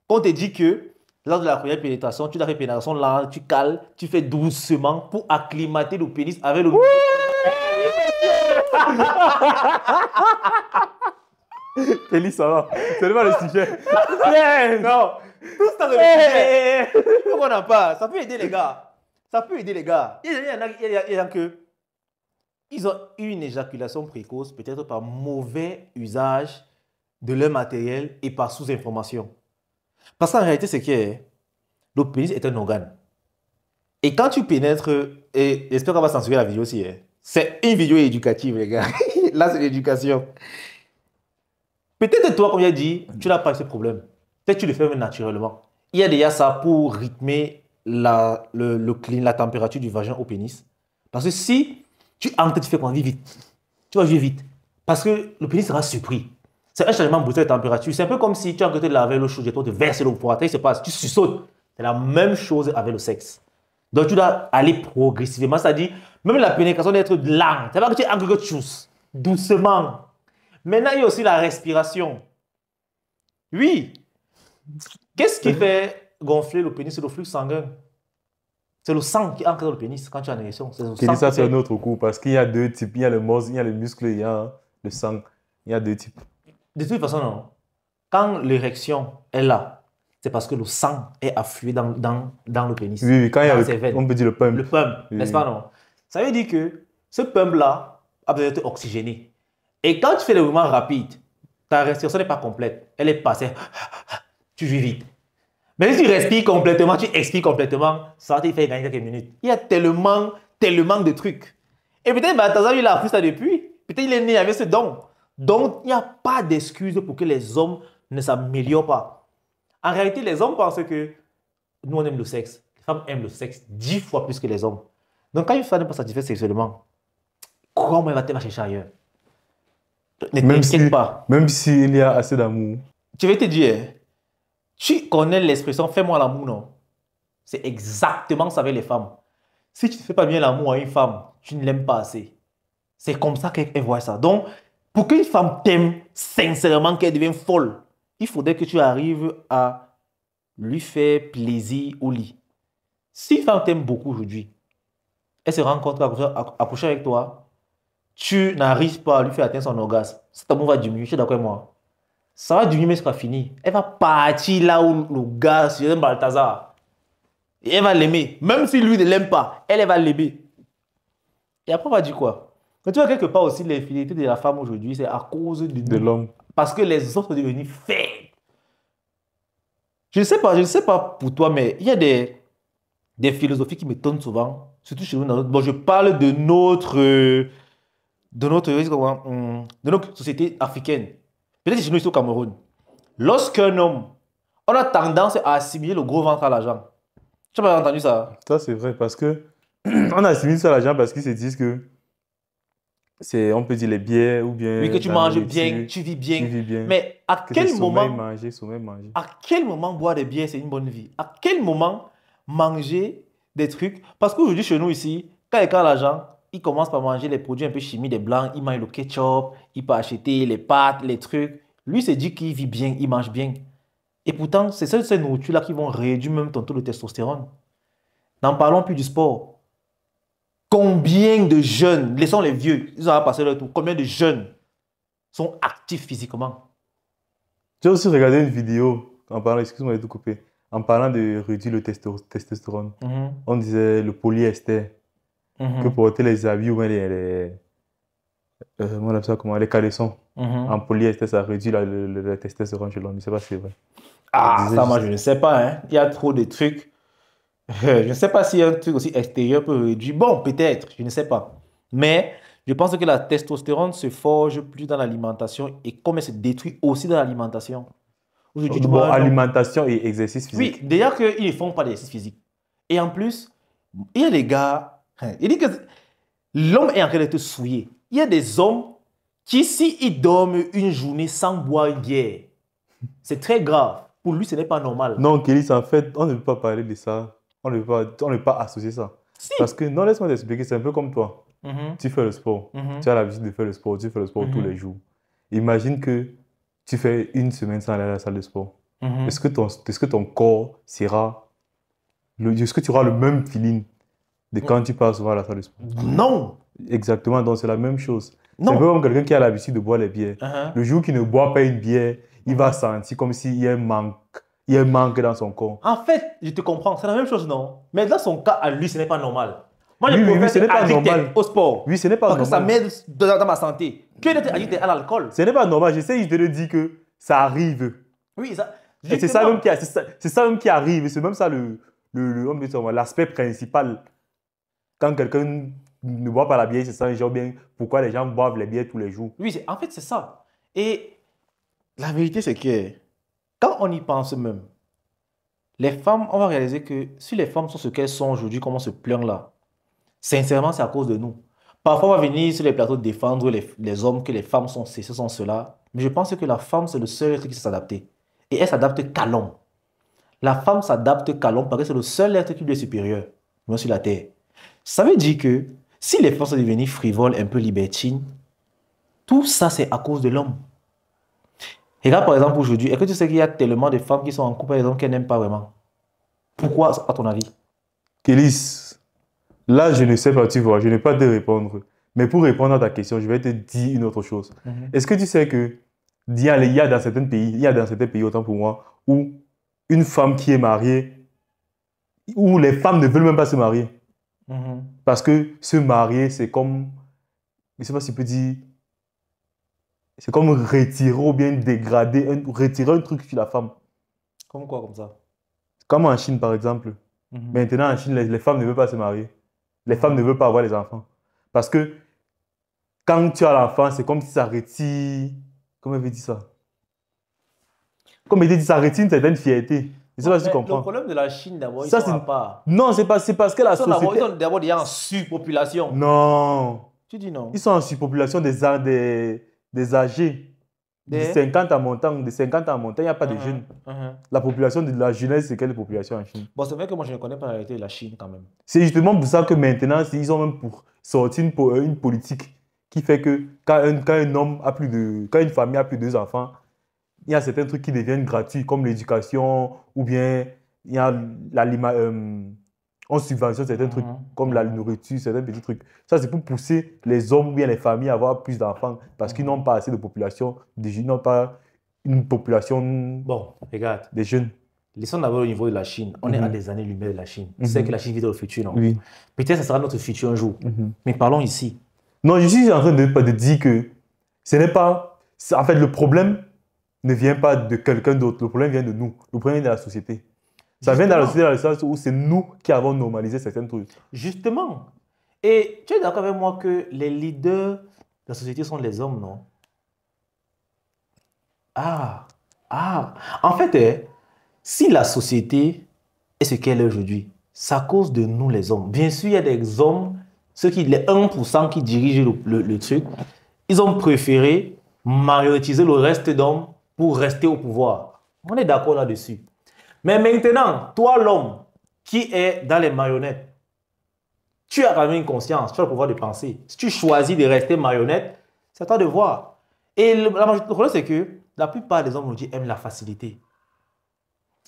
[SPEAKER 2] On te dit que lors de la première pénétration, tu dois faire pénétration lente, tu cales, tu fais doucement pour acclimater le pénis avec le...
[SPEAKER 1] Kelly, ça va. C'est pas le sujet.
[SPEAKER 2] Non. Tout ça, c'est le sujet. On n'a pas. Ça peut aider les gars. Ça peut aider les gars. Il y en a que... Ils ont eu une éjaculation précoce, peut-être par mauvais usage de leur matériel et par sous-information. Parce qu'en réalité, c'est que le pénis est un organe. Et quand tu pénètres, et j'espère qu'on va censurer la vidéo aussi, c'est une vidéo éducative, les gars. Là, c'est l'éducation. Peut-être toi, comme j'ai dit, tu n'as pas ce problème. Peut-être que tu le fais naturellement. Il y a déjà ça pour rythmer la température du vagin au pénis. Parce que si tu entres, tu fais quoi? Vite. Tu vas vivre vite. Parce que le pénis sera surpris. C'est un changement brutal de température. C'est un peu comme si tu as envie de laver l'eau chaude et toi te verser l'eau froide. Qu'est-ce qui se passe? Tu sursautes. C'est la même chose avec le sexe. Donc tu dois aller progressivement. C'est-à-dire, même la pénétration doit être lente. C'est pas que tu es en quelque chose. Doucement. Maintenant, il y a aussi la respiration. Oui. Qu'est-ce qui fait gonfler le pénis? C'est le flux sanguin. C'est le sang qui entre dans le pénis quand tu as une érection.
[SPEAKER 1] Ça, c'est un autre coup parce qu'il y a deux types. Il y a le muscle, il y a le muscle, il y a le sang. Il y a deux types.
[SPEAKER 2] De toute façon, non. Quand l'érection est là, c'est parce que le sang est afflué dans le pénis.
[SPEAKER 1] Oui, quand il y a on peut dire le pump.
[SPEAKER 2] Le pump, n'est-ce pas, non? Ça veut dire que ce pump-là a besoin d'être oxygéné. Et quand tu fais des mouvements rapides, ta respiration n'est pas complète. Elle est passée. Tu vis vite. Mais si tu respires complètement, tu expires complètement, ça va te faire gagner quelques minutes. Il y a tellement de trucs. Et peut-être Balthazar, il a appris ça depuis. Peut-être il est né avec ce don. Donc, il n'y a pas d'excuse pour que les hommes ne s'améliorent pas. En réalité, les hommes pensent que nous, on aime le sexe. Les femmes aiment le sexe 10 fois plus que les hommes. Donc, quand une femme n'est pas satisfaite sexuellement, comment elle va te chercher ailleurs? Ne t'inquiète pas.
[SPEAKER 1] Même s'il y a assez d'amour.
[SPEAKER 2] Je vais te dire, tu connais l'expression « fais-moi l'amour », non? C'est exactement ça avec les femmes. Si tu ne fais pas bien l'amour à une femme, tu ne l'aimes pas assez. C'est comme ça qu'elle voit ça. Donc, pour qu'une femme t'aime sincèrement, qu'elle devienne folle, il faudrait que tu arrives à lui faire plaisir au lit. Si une femme t'aime beaucoup aujourd'hui, elle se rend compte qu'accoucher avec toi, tu n'arrives pas à lui faire atteindre son orgasme. Cet amour va diminuer, tu es d'accord avec moi? Ça va diminuer, mais ce sera fini. Elle va partir là où le gars, c'est un Balthazar. Et elle va l'aimer. Même si lui ne l'aime pas, elle va l'aimer. Et après, on va dire quoi? Mais tu vois, quelque part aussi, l'infidélité de la femme aujourd'hui, c'est à cause
[SPEAKER 1] de l'homme.
[SPEAKER 2] Parce que les hommes sont devenus faibles. Je ne sais pas pour toi, mais il y a des philosophies qui m'étonnent souvent, surtout chez nous. Bon, je parle de notre société africaine. Peut-être chez nous ici au Cameroun. Lorsqu'un homme, on a tendance à assimiler le gros ventre à l'argent. Tu n'as pas entendu ça?
[SPEAKER 1] Ça, c'est vrai, parce que on assimile ça à l'argent parce qu'ils se disent que c'est, on peut dire, les biais ou bien.
[SPEAKER 2] Oui, que tu manges bien, tu vis bien.
[SPEAKER 1] Tu vis bien.
[SPEAKER 2] Mais à quel moment.
[SPEAKER 1] Sommeil,
[SPEAKER 2] À quel moment boire des bières, c'est une bonne vie? À quel moment manger des trucs? Parce qu'aujourd'hui, chez nous ici, quand il a l'argent, il commence par manger les produits un peu chimiques des blancs, il mange le ketchup, il peut acheter les pâtes, les trucs. Lui, se dit qu'il vit bien, il mange bien. Et pourtant, c'est ces nourritures-là qui vont réduire même ton taux de testostérone. N'en parlons plus du sport. Combien de jeunes, laissons les vieux, ils ont passé leur tour, combien de jeunes sont actifs physiquement?
[SPEAKER 1] J'ai aussi regardé une vidéo en parlant, excuse-moi de tout couper, en parlant de réduire le testostérone. On disait le polyester, que porter les habits ou bien on appelle ça comment, les caleçons en polyester, ça réduit le testostérone chez l'homme. Je ne sais pas si c'est vrai.
[SPEAKER 2] Ah, ça, moi, je ne sais pas. Hein. Il y a trop de trucs. Je ne sais pas si un truc aussi extérieur peut réduire. Bon, peut-être, je ne sais pas. Mais je pense que la testostérone se forge plus dans l'alimentation et comme elle se détruit aussi dans l'alimentation.
[SPEAKER 1] Aujourd'hui, bon, alimentation et exercice physique.
[SPEAKER 2] Oui, d'ailleurs qu'ils ne font pas d'exercice physique. Et en plus, il y a des gars, il dit que l'homme est en train de te souiller. Il y a des hommes qui, s'ils dorment une journée sans boire une bière, c'est très grave. Pour lui, ce n'est pas normal.
[SPEAKER 1] Non, Kélis, en fait, on ne peut pas parler de ça. On ne peut pas associer ça. Si. Parce que, non, laisse-moi t'expliquer, c'est un peu comme toi. Tu fais le sport. Tu as l'habitude de faire le sport. Tu fais le sport tous les jours. Imagine que tu fais une semaine sans aller à la salle de sport. Est-ce que ton corps sera... Est-ce que tu auras le même feeling de quand tu passes souvent à la salle de sport?
[SPEAKER 2] Non.
[SPEAKER 1] Exactement, donc c'est la même chose. C'est un peu comme quelqu'un qui a l'habitude de boire les bières. Le jour qu'il ne boit pas une bière, il va sentir comme s'il y a un manque. Il y a un manque dans son corps.
[SPEAKER 2] En fait, je te comprends, c'est la même chose, non? Mais dans son cas, à lui, ce n'est pas normal. Moi,
[SPEAKER 1] oui,
[SPEAKER 2] je
[SPEAKER 1] ce n'est pas normal
[SPEAKER 2] au sport.
[SPEAKER 1] Oui, ce n'est pas
[SPEAKER 2] parce
[SPEAKER 1] normal.
[SPEAKER 2] Parce que ça m'aide dans ma santé. Que d'être addict à l'alcool.
[SPEAKER 1] Ce n'est pas normal. J'essaie de te dire que ça arrive.
[SPEAKER 2] Oui, ça.
[SPEAKER 1] Et c'est ça même qui arrive. C'est même ça l'aspect principal. Quand quelqu'un ne boit pas la bière, c'est ça, genre bien pourquoi les gens boivent les bières tous les jours.
[SPEAKER 2] Oui, en fait, c'est ça. Et la vérité, c'est que quand on y pense même, les femmes, on va réaliser que si les femmes sont ce qu'elles sont aujourd'hui, comme on se plaint là, sincèrement, c'est à cause de nous. Parfois, on va venir sur les plateaux défendre les hommes, que les femmes sont ceci, sont cela. Mais je pense que la femme, c'est le seul être qui sait s'adapter. Et elle s'adapte qu'à l'homme. La femme s'adapte qu'à l'homme parce que c'est le seul être qui lui est supérieur, même sur la terre. Ça veut dire que si les femmes sont devenues frivoles, un peu libertines, tout ça, c'est à cause de l'homme. Regarde par exemple aujourd'hui, est-ce que tu sais qu'il y a tellement de femmes qui sont en couple avec des hommes qu'elles n'aiment pas vraiment? Pourquoi, à ton avis?
[SPEAKER 1] Kélis, là, je ne sais pas, tu vois, je n'ai pas de répondre. Mais pour répondre à ta question, je vais te dire une autre chose. Est-ce que tu sais que il y a dans certains pays, autant pour moi, où une femme qui est mariée, où les femmes ne veulent même pas se marier. Parce que se marier, c'est comme, je ne sais pas si je peux dire, c'est comme retirer ou bien dégrader, retirer un truc sur la femme.
[SPEAKER 2] Comme quoi, comme ça?
[SPEAKER 1] Comme en Chine, par exemple. Maintenant, en Chine, les femmes ne veulent pas se marier. Les femmes ne veulent pas avoir les enfants. Parce que quand tu as l'enfant, c'est comme si ça retire... Comment elle veut dire ça? Comme il dit, ça retire une certaine fierté. Je ne sais pas si tu comprends.
[SPEAKER 2] Le problème de la Chine, d'abord, ils sont à part.
[SPEAKER 1] Non, c'est parce que la société...
[SPEAKER 2] Ils sont d'abord déjà en surpopulation.
[SPEAKER 1] Non.
[SPEAKER 2] Tu dis non?
[SPEAKER 1] Ils sont en surpopulation des âgés. De 50 à montant, il n'y a pas de jeunes. La population de la jeunesse, c'est quelle population en Chine?
[SPEAKER 2] Bon, c'est vrai que moi, je ne connais pas la réalité de la Chine quand même.
[SPEAKER 1] C'est justement pour ça que maintenant, ils ont même pour sortir une politique qui fait que quand une famille a plus de 2 enfants, il y a certains trucs qui deviennent gratuits, comme l'éducation, ou bien il y a on subventionne certains trucs, comme la nourriture, certains petits trucs. Ça, c'est pour pousser les hommes ou bien les familles à avoir plus d'enfants, parce qu'ils n'ont pas assez de population, ils n'ont pas une population
[SPEAKER 2] Bon, regarde.
[SPEAKER 1] des jeunes.
[SPEAKER 2] Laissons d'abord au niveau de la Chine. On est à des années-lumière de la Chine. C'est que la Chine vit dans le futur, non?
[SPEAKER 1] Oui.
[SPEAKER 2] Peut-être que ça sera notre futur un jour. Mais parlons ici.
[SPEAKER 1] Non, je suis en train de dire que ce n'est pas... En fait, le problème ne vient pas de quelqu'un d'autre. Le problème vient de nous. Le problème vient de la société. Ça vient de la société dans le sens où c'est nous qui avons normalisé certains trucs.
[SPEAKER 2] Justement. Et tu es d'accord avec moi que les leaders de la société sont les hommes, non? En fait, si la société est ce qu'elle est aujourd'hui, c'est à cause de nous les hommes. Bien sûr, il y a des hommes, les 1% qui dirigent le truc, ils ont préféré majoritiser le reste d'hommes pour rester au pouvoir. On est d'accord là-dessus. Mais maintenant, toi l'homme qui est dans les marionnettes, tu as quand même une conscience, tu as le pouvoir de penser. Si tu choisis de rester marionnette, c'est à toi de voir. Et le problème, c'est que la plupart des hommes aujourd'hui aiment la facilité.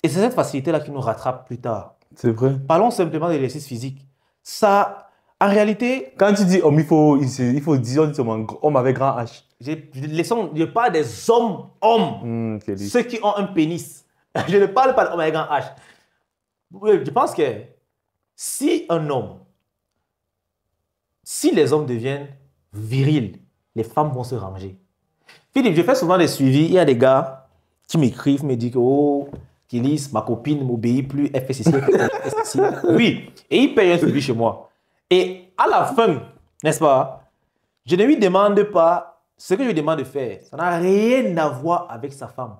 [SPEAKER 2] Et c'est cette facilité-là qui nous rattrape plus tard.
[SPEAKER 1] C'est vrai.
[SPEAKER 2] Parlons simplement de l'exercice physique. Ça, en réalité...
[SPEAKER 1] Quand tu dis homme, il faut dire homme avec grand H.
[SPEAKER 2] Je parle des hommes. Ceux qui ont un pénis. Je ne parle pas d'homme avec grand H. Je pense que si les hommes deviennent virils, les femmes vont se ranger. Philippe, je fais souvent des suivis. Il y a des gars qui m'écrivent, me disent que Kélis, ma copine ne m'obéit plus, elle fait ceci, elle fait ceci. Oui, et il paye un suivi chez moi. Et à la fin, n'est-ce pas, je ne lui demande pas ce que je lui demande de faire. Ça n'a rien à voir avec sa femme.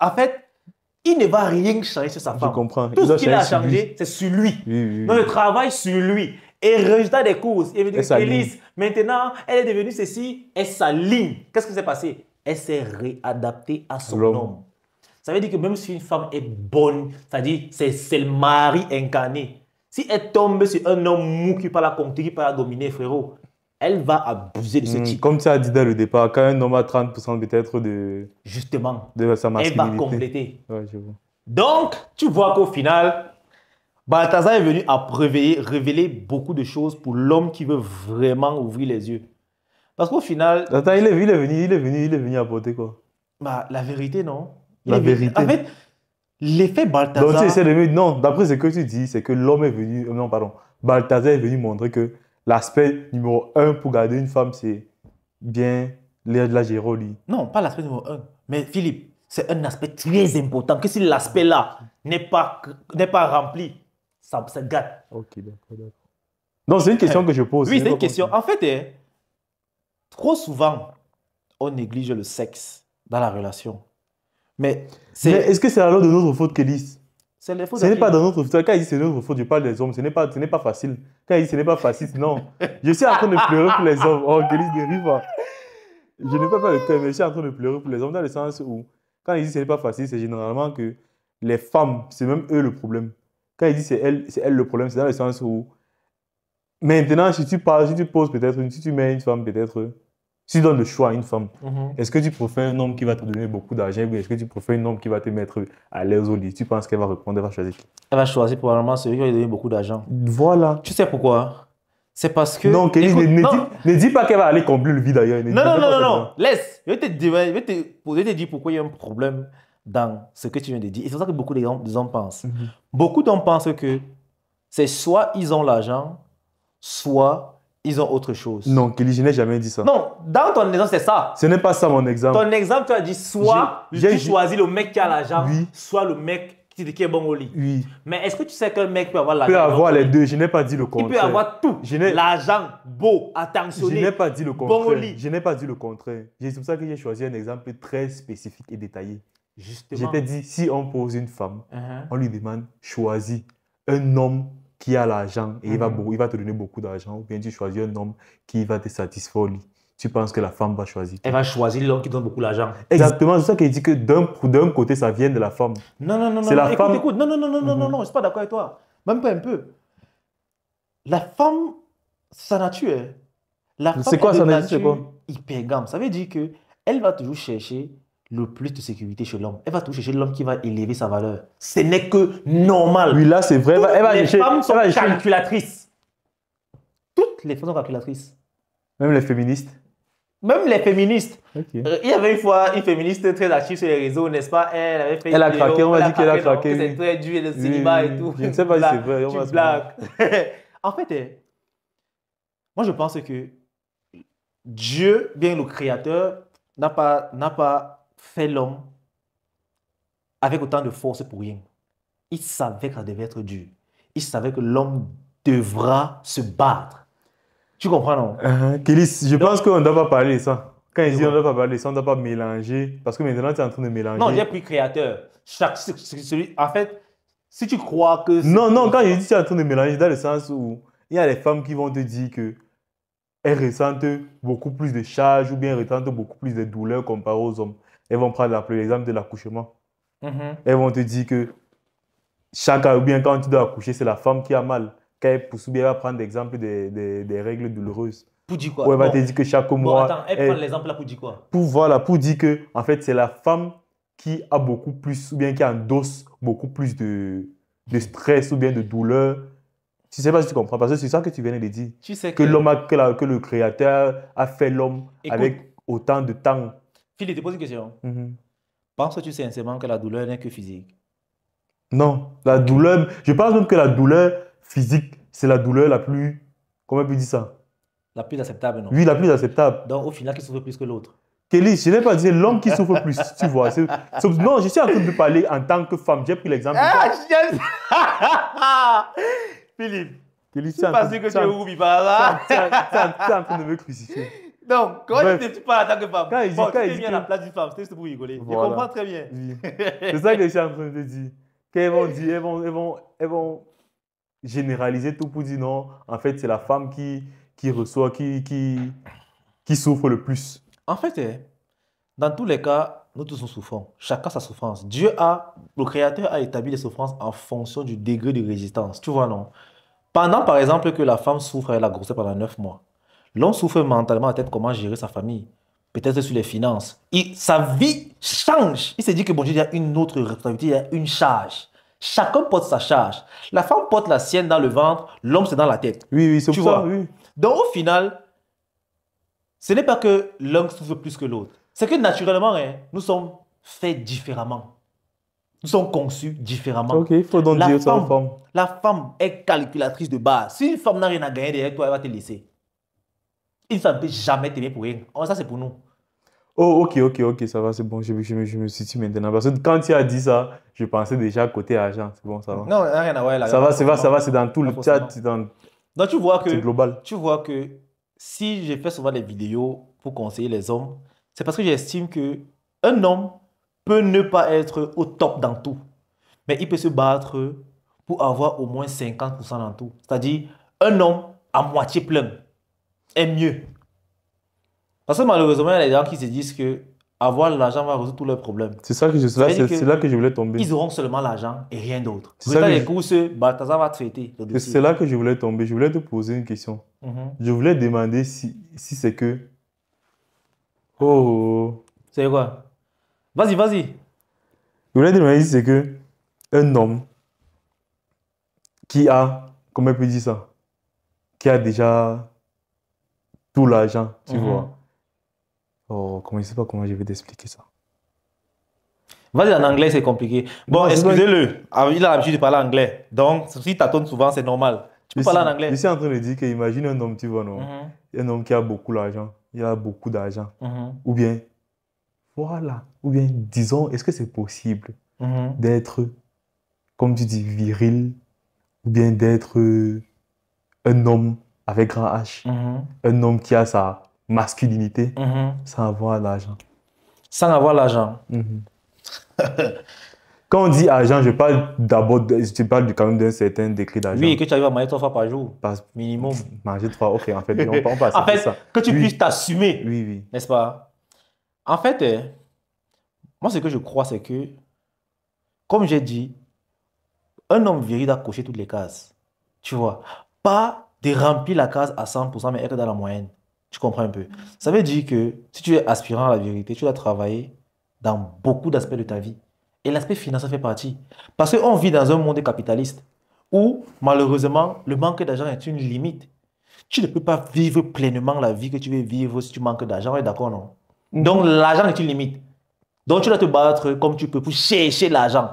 [SPEAKER 2] En fait, il ne va rien changer sur sa femme.
[SPEAKER 1] Je comprends.
[SPEAKER 2] Tout ce qu'il a changé, c'est sur lui.
[SPEAKER 1] Oui.
[SPEAKER 2] Donc, je travaille sur lui. Et résultat des courses, il me dit que Kélis, maintenant, elle est devenue ceci, elle s'aligne. Qu'est-ce qui s'est passé? Elle s'est réadaptée à son homme. Ça veut dire que même si une femme est bonne, c'est-à-dire c'est le mari incarné. Si elle tombe sur un homme mou qui peut la conquérir, qui peut la dominer, frérot, elle va abuser de ce type.
[SPEAKER 1] Comme tu as dit dès le départ, quand un homme a 30% peut-être de...
[SPEAKER 2] Justement.
[SPEAKER 1] De sa masculinité.
[SPEAKER 2] Elle va compléter.
[SPEAKER 1] Ouais, je vois.
[SPEAKER 2] Donc, tu vois qu'au final, Balthazar est venu à révéler beaucoup de choses pour l'homme qui veut vraiment ouvrir les yeux. Parce qu'au final...
[SPEAKER 1] Attends, il est venu apporter quoi?
[SPEAKER 2] La vérité, non?
[SPEAKER 1] La vérité.
[SPEAKER 2] En fait, l'effet Balthazar...
[SPEAKER 1] Donc, tu essaies de non, d'après ce que tu dis, c'est que l'homme est venu... Non, pardon. Balthazar est venu montrer que l'aspect numéro 1 pour garder une femme, c'est bien la gérer, lui.
[SPEAKER 2] Non, pas l'aspect numéro 1. Mais Philippe, c'est un aspect très important. Que si l'aspect-là n'est pas rempli, ça gâte.
[SPEAKER 1] Ok, d'accord. Donc, c'est une question que je pose.
[SPEAKER 2] Oui, c'est une question. En fait, trop souvent, on néglige le sexe dans la relation. Mais
[SPEAKER 1] est-ce que c'est alors de notre faute, Kélis?
[SPEAKER 2] Ce
[SPEAKER 1] n'est pas de notre faute. Quand il dit c'est de notre faute, je parle des hommes. Ce n'est pas facile. Quand il dit ce n'est pas facile, non. Je suis en train de pleurer pour les hommes. Oh, Kélis dérive. Je ne peux pas le cœur, mais je suis en train de pleurer pour les hommes dans le sens où, quand il dit ce n'est pas facile, c'est généralement que les femmes, c'est même eux le problème. Quand il dit c'est elle le problème, c'est dans le sens où, maintenant, si tu poses peut-être, si tu mets une femme peut-être, si tu donnes le choix à une femme, est-ce que tu préfères un homme qui va te donner beaucoup d'argent ou est-ce que tu préfères un homme qui va te mettre à l'aise au lit? Tu penses qu'elle va répondre, elle va choisir qui?
[SPEAKER 2] Elle va choisir probablement celui qui va lui donner beaucoup d'argent.
[SPEAKER 1] Voilà.
[SPEAKER 2] Tu sais pourquoi? C'est parce que...
[SPEAKER 1] Non, Kélis, ne dis pas qu'elle va aller combler le vide ailleurs.
[SPEAKER 2] Non. Laisse. Je vais te dire pourquoi il y a un problème dans ce que tu viens de dire. Et c'est ça que beaucoup d'hommes pensent. Beaucoup d'hommes pensent que c'est soit ils ont l'argent, soit ils ont autre chose.
[SPEAKER 1] Non, Kélis, je n'ai jamais dit ça.
[SPEAKER 2] Non, dans ton exemple, c'est ça.
[SPEAKER 1] Ce n'est pas ça mon exemple.
[SPEAKER 2] Ton exemple, tu as dit soit tu choisis le mec qui a l'argent, soit le mec qui est bon au lit.
[SPEAKER 1] Oui.
[SPEAKER 2] Mais est-ce que tu sais qu'un mec peut avoir l'argent?
[SPEAKER 1] Peut avoir les deux, je n'ai pas dit le contraire.
[SPEAKER 2] Il peut avoir tout. L'argent, beau, attentionné.
[SPEAKER 1] Je n'ai pas dit le contraire.
[SPEAKER 2] Bon au lit.
[SPEAKER 1] Je n'ai pas dit le contraire. C'est pour ça que j'ai choisi un exemple très spécifique et détaillé.
[SPEAKER 2] Justement.
[SPEAKER 1] Je t'ai dit, si on pose une femme, on lui demande, choisis un homme qui a l'argent et il va te donner beaucoup d'argent, ou bien tu choisis un homme qui va te satisfaire au lit. Tu penses que la femme va choisir?
[SPEAKER 2] Elle va choisir l'homme qui donne beaucoup d'argent.
[SPEAKER 1] Exactement, c'est ça qu'elle dit que d'un côté, ça vient de la femme.
[SPEAKER 2] Non.
[SPEAKER 1] C'est la femme.
[SPEAKER 2] Écoute. Non, je ne suis pas d'accord avec toi. Même pas un peu. La femme, sa nature, la femme
[SPEAKER 1] c'est quoi
[SPEAKER 2] est
[SPEAKER 1] sa
[SPEAKER 2] de
[SPEAKER 1] nature, c'est quoi?
[SPEAKER 2] hypergame. Ça veut dire qu'elle va toujours chercher le plus de sécurité chez l'homme. Elle va toucher chez l'homme qui va élever sa valeur. Ce n'est que normal.
[SPEAKER 1] Oui, là, c'est vrai.
[SPEAKER 2] Les femmes sont calculatrices. Toutes les femmes sont calculatrices.
[SPEAKER 1] Même les féministes.
[SPEAKER 2] Même les féministes.
[SPEAKER 1] Okay.
[SPEAKER 2] Il y avait une fois une féministe très active sur les réseaux, n'est-ce pas? Elle avait fait.
[SPEAKER 1] Elle a craqué, on m'a dit qu'elle a craqué.
[SPEAKER 2] C'est très dur, le célibat et tout.
[SPEAKER 1] Je ne sais pas si c'est vrai.
[SPEAKER 2] Tu blagues. En fait, moi je pense que Dieu, bien le Créateur, n'a pas fait l'homme avec autant de force pour rien. Il savait que ça devait être dur. Il savait que l'homme devra se battre. Tu comprends, non?
[SPEAKER 1] Kélis, je pense qu'on ne doit pas parler de ça. Quand il dit on ne doit pas parler de ça, on ne doit pas mélanger. Parce que maintenant, tu es en train de mélanger.
[SPEAKER 2] Non, j'ai pris créateur. En fait, si tu crois que...
[SPEAKER 1] Non, quand je dis tu es en train de mélanger, dans le sens où il y a des femmes qui vont te dire qu'elles ressentent beaucoup plus de charges ou bien ressentent beaucoup plus de douleurs comparé aux hommes. Elles vont prendre l'exemple de l'accouchement. Elles vont te dire que ou bien quand tu dois accoucher, c'est la femme qui a mal. Quand elle pousse, ou bien elle va prendre l'exemple des règles douloureuses.
[SPEAKER 2] Pour dire quoi?
[SPEAKER 1] Ou elle va te dire que chaque mois...
[SPEAKER 2] Attends, elle prend l'exemple là pour dire quoi?
[SPEAKER 1] Pour dire que, en fait, c'est la femme qui a beaucoup plus, ou bien qui endosse beaucoup plus de stress ou bien de douleur. Je ne sais pas si tu comprends, parce que c'est ça que tu viens de dire.
[SPEAKER 2] Tu sais
[SPEAKER 1] que le Créateur a fait l'homme avec autant de temps.
[SPEAKER 2] Philippe, je te pose une question. Penses-tu sincèrement que la douleur n'est que physique?
[SPEAKER 1] Non, la douleur, je pense même que la douleur physique, c'est la douleur la plus, comment on peut dire ça?
[SPEAKER 2] La plus acceptable, non?
[SPEAKER 1] Oui, la plus acceptable.
[SPEAKER 2] Donc, au final, qui souffre plus que l'autre?
[SPEAKER 1] Kelly, je n'ai pas dit l'homme qui souffre plus, tu vois. Non, je suis en train de parler en tant que femme. J'ai pris l'exemple.
[SPEAKER 2] Philippe,
[SPEAKER 1] Kelly,
[SPEAKER 2] tu penses que tu es Roubi par là?
[SPEAKER 1] Tu es en train de me crucifier.
[SPEAKER 2] Donc, quand tu parles en tant que femme,
[SPEAKER 1] quand
[SPEAKER 2] tu t'es mis à la place d'une femme, c'est juste pour rigoler. Voilà. Je comprends très bien.
[SPEAKER 1] Oui. C'est ça que je suis en train de dire. Qu'elles vont dire, elles vont généraliser tout pour dire non, en fait, c'est la femme qui reçoit, qui souffre le plus.
[SPEAKER 2] En fait, dans tous les cas, nous tous nous souffrons. Chacun sa souffrance. Le Créateur a établi les souffrances en fonction du degré de résistance. Tu vois, non? Pendant, par exemple, que la femme souffre avec la grossesse pendant 9 mois, l'homme souffre mentalement à tête comment gérer sa famille, peut-être sur les finances. Sa vie change. Il s'est dit que bon Dieu, il y a une autre responsabilité, il y a une charge. Chacun porte sa charge. La femme porte la sienne dans le ventre, l'homme c'est dans la tête.
[SPEAKER 1] Oui, c'est
[SPEAKER 2] tu
[SPEAKER 1] pour
[SPEAKER 2] vois.
[SPEAKER 1] Ça, oui.
[SPEAKER 2] Donc au final, ce n'est pas que l'un souffre plus que l'autre. C'est que naturellement, nous sommes faits différemment. Nous sommes conçus différemment.
[SPEAKER 1] Ok, il faut donc dire ça aux femmes.
[SPEAKER 2] La femme est calculatrice de base. Si une femme n'a rien à gagner derrière toi, elle va te laisser. Une femme ne peut jamais t'aimer pour rien. Ça, c'est pour nous.
[SPEAKER 1] Oh, ok, ça va, c'est bon, je me situe maintenant. Parce que quand tu as dit ça, je pensais déjà côté argent. C'est bon, ça va.
[SPEAKER 2] Non, rien à voir.
[SPEAKER 1] Ça va, c'est dans tout le chat.
[SPEAKER 2] Donc, tu vois que,
[SPEAKER 1] c'est global.
[SPEAKER 2] Tu vois que si je fais souvent des vidéos pour conseiller les hommes, c'est parce que j'estime qu'un homme peut ne pas être au top dans tout. Mais il peut se battre pour avoir au moins 50% dans tout. C'est-à-dire, un homme à moitié plein est mieux. Parce que malheureusement, il y a des gens qui se disent que avoir l'argent va résoudre tous leurs problèmes.
[SPEAKER 1] C'est là que je voulais tomber.
[SPEAKER 2] Ils auront seulement l'argent et rien d'autre.
[SPEAKER 1] C'est ça
[SPEAKER 2] les courses, Balthazar va traiter.
[SPEAKER 1] C'est là que je voulais tomber. Je voulais te poser une question. Je voulais demander si c'est que... Oh.
[SPEAKER 2] C'est quoi? Vas-y.
[SPEAKER 1] Je voulais demander si c'est que un homme qui a, comment on peut dire ça, qui a déjà tout l'argent, tu vois. Oh, je ne sais pas comment je vais t'expliquer ça.
[SPEAKER 2] Vas-y, en anglais, c'est compliqué. Bon, excusez-le. Il a l'habitude de parler anglais. Donc, si tu t'attends souvent, c'est normal. Tu peux parler en anglais.
[SPEAKER 1] Je suis en train de dire qu'imagine un homme, tu vois, non? Un homme qui a beaucoup d'argent. Il a beaucoup d'argent. Ou bien, voilà. Ou bien, disons, est-ce que c'est possible d'être, comme tu dis, viril? Ou bien d'être un homme avec grand H? Un homme qui a sa masculinité sans avoir l'argent.
[SPEAKER 2] Sans avoir l'argent.
[SPEAKER 1] Quand on dit argent, je parle d'abord, je parle quand même d'un certain degré d'argent.
[SPEAKER 2] Oui, que tu arrives à manger 3 fois par jour. Minimum.
[SPEAKER 1] Manger 3, ok, en fait, on passe
[SPEAKER 2] en fait,
[SPEAKER 1] ça.
[SPEAKER 2] Que tu puisses t'assumer.
[SPEAKER 1] Oui.
[SPEAKER 2] N'est-ce pas? En fait, moi, ce que je crois, c'est que, comme j'ai dit, un homme viril doit cocher toutes les cases. Tu vois? Pas de remplir la case à 100%, mais être dans la moyenne. Tu comprends un peu? Ça veut dire que si tu es aspirant à la vérité, tu dois travailler dans beaucoup d'aspects de ta vie. Et l'aspect financier fait partie. Parce qu'on vit dans un monde capitaliste où, malheureusement, le manque d'argent est une limite. Tu ne peux pas vivre pleinement la vie que tu veux vivre si tu manques d'argent. Ouais, d'accord, non? Donc, l'argent est une limite. Donc, tu dois te battre comme tu peux pour chercher l'argent.